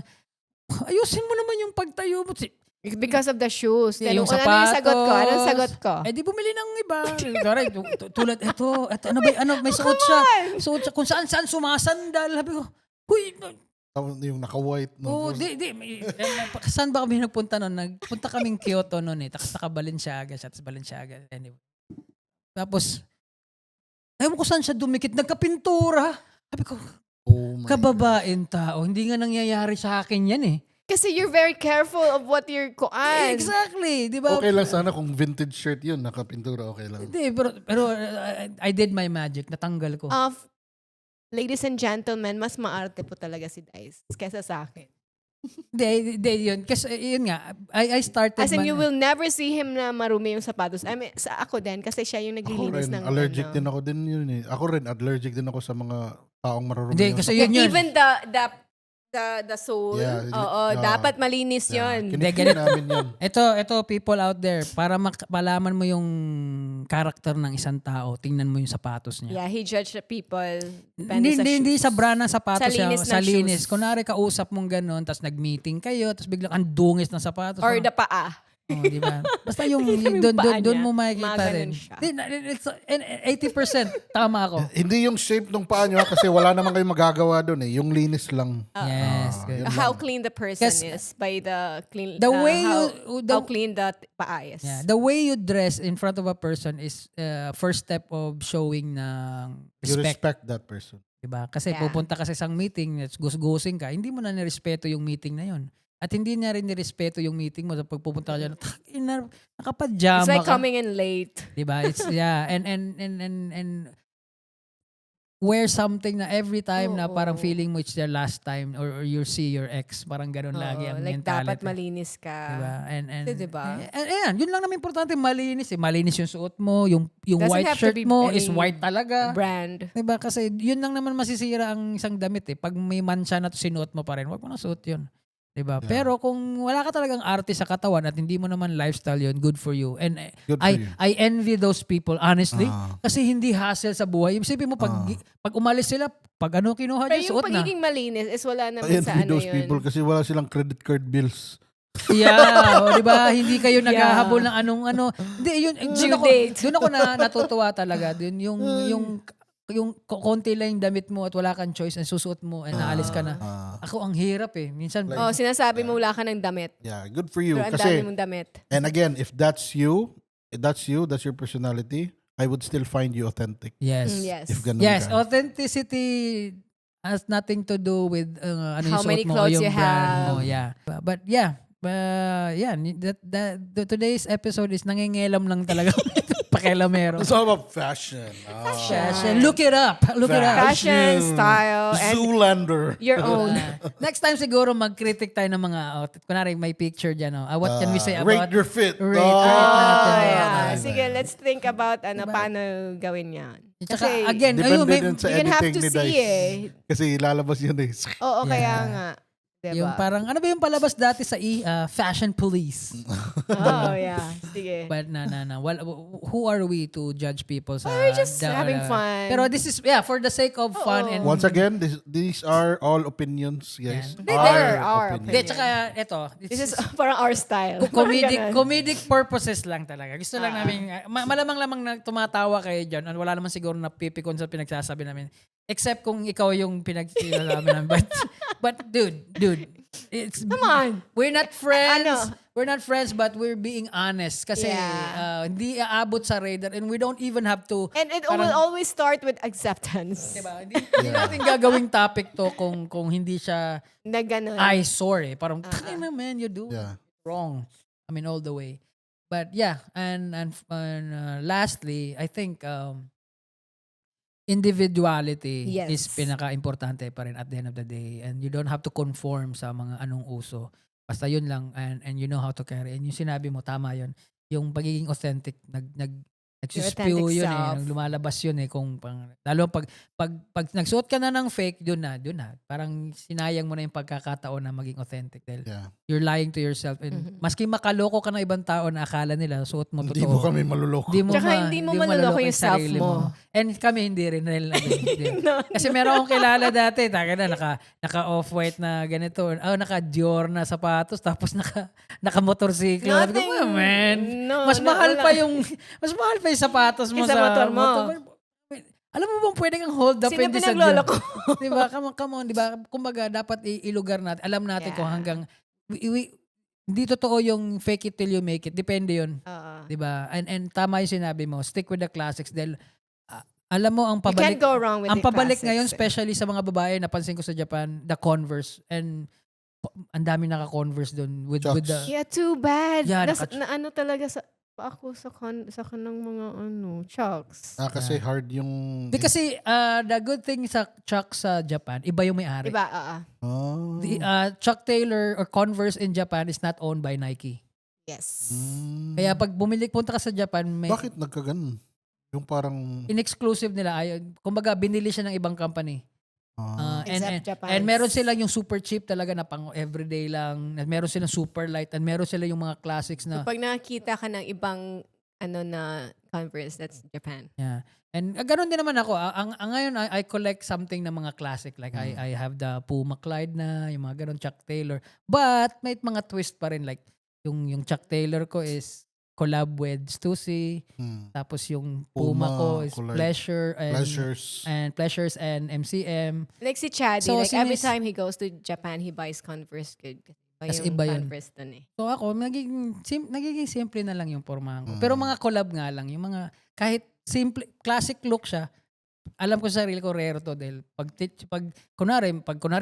ayusin mo naman yung pagtayo mo. Because of the shoes. Yeah, Then, yung ano yung sagot ko? sapatos. Anong sagot ko? Eh di bumili ng iba. Correct. Tulad ito ano ba may suot siya. Suot siya kung saan sumasandal. Sabi ko, huy, Yung naka-white. No? oh, saan ba kami nagpunta noon? Nagpunta kaming Kyoto noon eh. Tapos naka-Balenciaga siya. Tapos Balenciaga. Anyway. Tapos, ewan ko saan siya dumikit. Nagkapintura. Sabi ko, Oh my kababaeng tao. Hindi nga nangyayari sa akin yan eh. Kasi you're very careful of what you're kuan. Exactly. Di ba? Okay lang sana kung vintage shirt yun, nakapintura, okay lang. Hindi, pero I did my magic. Natanggal ko. Ladies and gentlemen, mas maarte po talaga si Dice kesa sa akin. Hindi, yun. Kasi yun nga, I started. As in, you will never see him na marumi yung sapatos. I mean, sa ako din, kasi siya yung Ako naglilinis rin, ng allergic ano. din ako din yun eh. Ako rin, allergic din ako sa mga taong marurumi. Hindi, yung kasi sapatos. yun yun. Even the the soul. Yeah, Oo, dapat malinis yun. Kinikita namin yun. Ito people out there, para malaman mo yung character ng isang tao, tingnan mo yung sapatos niya. Yeah, he judged the people. Depende sa Hindi shoes. sa brand ng sapatos Sa linis sa ng linis. shoes. Kunwari kausap mong ganun, tapos nag-meeting kayo, tapos biglang ang dungis ng sapatos. Or Parang, the paa. di ba? Basta yung Yung paa doon niya, mo makikita gumaganon rin. siya. It's 80% tama ako. Hindi yung shape ng paa nyo kasi wala naman kayong magagawa doon eh. Yung linis lang. Yes. good. yun How lang. clean the person Yes. is by the clean The way how clean the paa is. Yeah, the way you dress in front of a person is first step of showing ng You respect, respect that person. diba? Kasi Yeah. pupunta ka sa isang meeting, gusgusing ka, hindi mo na nirespeto yung meeting na yun. At hindi niya rin nirespeto yung meeting mo sa pagpupunta ka dyan. Nakapadyama It's like ka. coming in late. Diba? It's yeah, and wear something na every time na parang Oo. feeling mo it's your last time or you see your ex, parang ganun lagi ang Like mentality. dapat malinis ka. Diba? And Diba? ayan, yun lang naman importante, malinis eh. Malinis yung suot mo, yung Doesn't white have to shirt be mo any is white talaga. Brand. Diba? Kasi yun lang naman masisira ang isang damit eh. Pag may mancha na to sinuot mo pa rin, wag mo na suot yun. Diba? Yeah. Pero kung wala ka talagang arte sa katawan at hindi mo naman lifestyle yun, good for you. And Good for you. I envy those people, honestly. Ah. Kasi hindi hassle sa buhay. Isipin mo, pag umalis sila, pag ano kinuha Pero dyan, yung suot na. pagiging malinis is wala naman I sa envy ano those yun. people kasi wala silang credit card bills. Yeah, o, 'di ba? Hindi kayo naghahabol ng anong ano. Hindi yun Due doon ako, date. doon ako natutuwa talaga. Doon yung konti lang yung damit mo at wala kang choice and susuot mo and naalis ka na. Ako ang hirap eh. Minsan Oh, sinasabi mo wala ka ng damit. Yeah, good for you. Pero ang Kasi, dami mong damit. and again, if that's you, that's your personality, I would still find you authentic. yes. Yes. If ganun Yes, ka. authenticity has nothing to do with ano yung How many suot mo o clothes yung you brand have. mo. Yeah. But yeah, today's episode is nangingilam lang talaga. Pakialamero. It's all about fashion. Fashion. Look it up. Look it up. Fashion, style, and Zoolander. your own. Next time siguro mag-critic tayo ng mga kunwari may picture dyan. What can we say about Rate your fit. Rate Oh, natin. yeah. nice. Sige, let's think about paano gawin yan. Tsaka, Kasi, again, Depende ayun, din sa you can have editing to ni see Dice. eh. Kasi lalabas yun eh. Oo, kaya Yeah. nga. Diba? yung parang, ano ba yung palabas dati sa Fashion Police? Oh, yeah. Sige. But well, who are we to judge people sa... We're just having fun. Pero this is, for the sake of fun and... Once again, these are all opinions, guys. Yeah. They're our Hindi, opinion. tsaka ito. This is parang our style. Parang ganun. Comedic purposes lang talaga. Gusto lang namin, malamang-lamang na tumatawa kayo dyan. Wala naman siguro napipikon sa pinagsasabi namin. Except kung ikaw yung pinagsasabi namin. But dude, it's, Come on. we're not friends. Ano? We're not friends, but we're being honest. Kasi Yeah. hindi aabot sa radar and we don't even have to... And it parang- will always start with acceptance. Diba? Hindi natin gagawing topic to kung hindi siya Na ganun. eyesore eh. Parang, na man, you do Yeah. wrong. I mean, all the way. But yeah, and lastly, I think individuality Yes. is pinaka-importante pa rin at the end of the day. And you don't have to conform sa mga anong uso. Basta yun lang and you know how to carry. And yung sinabi mo, tama yun. Yung pagiging authentic, nagsispew authentic yun self. lumalabas yun lalo pag nagsuot ka na ng fake, doon na. Parang sinayang mo na yung pagkakataon na maging authentic dahil Yeah. you're lying to yourself and maski makaloko ka ng ibang tao na akala nila suot mo totoo. Hindi mo kami maluloko. Hindi Tsaka hindi mo maluloko yung self sarili mo. And kami hindi rin. Hindi. Kasi meron akong kilala dati, naka off-white na ganito, naka Dior na sapatos, tapos naka motorsiklo. Sabi ko, Nothing. "Oh, man, No, mas mahal wala. pa yung sapatos mo Kaysa sa motor mo. Alam mo bang pwede kang hold up Sino hindi sa pinagloloko? Dior? Diba? Come on, diba? Kumbaga, dapat ilugar natin. Alam natin kung Yeah. hanggang hindi totoo yung fake it till you make it. Depende yun. Oo. 'Di ba? And tama yung sinabi mo, stick with the classics dahil alam mo ang You pabalik can't go wrong with ang the pabalik classics, ngayon eh. especially sa mga babae, napansin ko sa Japan, the Converse and ang dami naka-Converse doon with Chucks. the Yeah, too bad. Yeah, na ano talaga sa ako sa kanang mga chucks. Kasi hard yung... Di kasi the good thing sa Chucks sa Japan, iba yung may-ari. Diba? Oh. Chuck Taylor or Converse in Japan is not owned by Nike. Yes. Kaya pag punta ka sa Japan, may Bakit nagkaganon? Yung parang... in-exclusive nila. Kumbaga, binili siya ng ibang company. Except Japan. And meron silang yung super cheap talaga na pang everyday lang. At meron silang super light. And meron sila yung mga classics na Pag nakakita ka ng ibang na Converse, that's Japan. yeah. And ganun din naman ako. Ang ngayon, I collect something na mga classic. Like, I have the Puma Clyde na, yung mga ganun, Chuck Taylor. But, may mga twist pa rin. Like, yung Chuck Taylor ko is collab with Stussy. Tapos yung Puma ko is collab. Pleasures and MCM. Like si Chaddy, So, like every sinis- time he goes to Japan, he buys Converse. Good. As Yung iba yun. Converse dun eh. So ako, nagiging simple na lang yung pormahan ko. Pero mga collab nga lang. Yung mga, kahit simple, classic look siya, alam ko sa sarili ko, rare to. Dahil pag kunwari,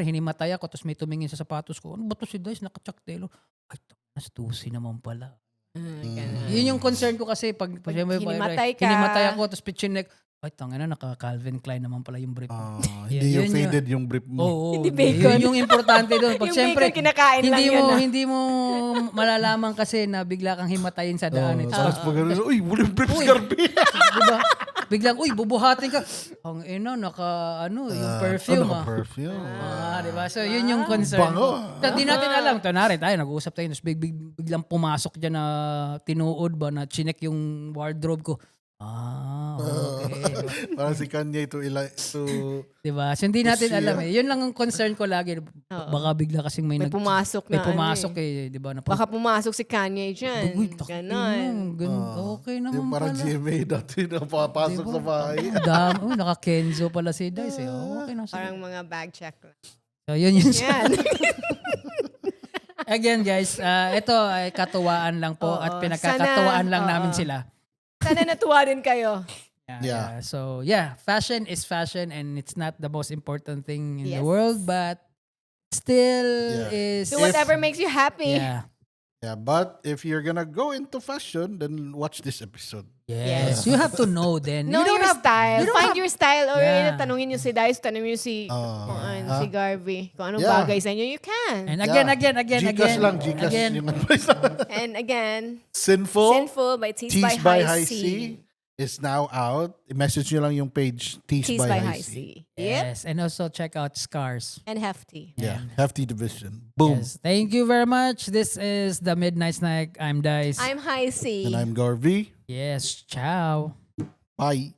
hinimatay ako, tapos may tumingin sa sapatos ko, ano ba to si Dice, naka-Chuck Taylor? Ay, Stussy naman pala. Ganun. Yun yung concern ko kasi pag hinimatay ka. hinimatay ako, tapos pichinek, ay, tangina, naka Calvin Klein naman pala yung brief. Hindi Yun yung faded yung brief mo. Oo, Hindi bacon. Yun yung importante doon. Pag Yung siyempre, bacon kinakain lang yun ah. hindi mo malalaman kasi na bigla kang himatayin sa daan. Tapos pag ano, uy, walang brief Uy. Scarby. Diba? Biglang, uy, bubuhatin ka. Ang yung perfume. Perfume. Diba? So, yun yung concern. Bango. Di natin alam. Tanari tayo, nag-uusap tayo. Tapos biglang pumasok dyan na tinuod ba, na chinek yung wardrobe ko. Okay. Parang si Kanye to Diba? So, hindi natin Siya. alam eh. Yun lang ang concern ko lagi. Baka bigla kasing May pumasok na. may pumasok Diba? Na Baka pumasok si Kanye dyan. Uy, Ganon. Okay naman yung parang pala. GMA dati na papasok sa bahay. Naka-Kenzo pala si Dice eh. Okay na. Parang mga bag check lang. So, yun yun. Yan. Again guys, ito ay katuwaan lang po Oo. at pinagkakatuwaan lang Sana, namin oo. sila. Sana natuwa din kayo. Yeah. So, fashion is fashion and it's not the most important thing in the Yes. world, but still is Do whatever makes you happy. Yeah. Yeah, but if you're gonna go into fashion, then watch this episode. Yes. You have to know then. Know You don't your have- style. you don't Find have- your style. Or Yeah. tanungin nyo si Dice, tanungin nyo si, si Garvey. Kung anong Yeah. bagay sa inyo, you can. And again. Gcash lang, Gcash Again. yung advice. And again, Sinful, Sinful by Tease Tease by by High High C is now out. I-message nyo lang yung page Tease Tease by by High High C. C. Yep. Yes. And also check out Scars. And Hefty. Yeah, Hefty Division. Boom. Yes. Thank you very much. This is the Midnight Snack. I'm Dice. I'm High C. And I'm Garvey. Yes. Ciao. Bye.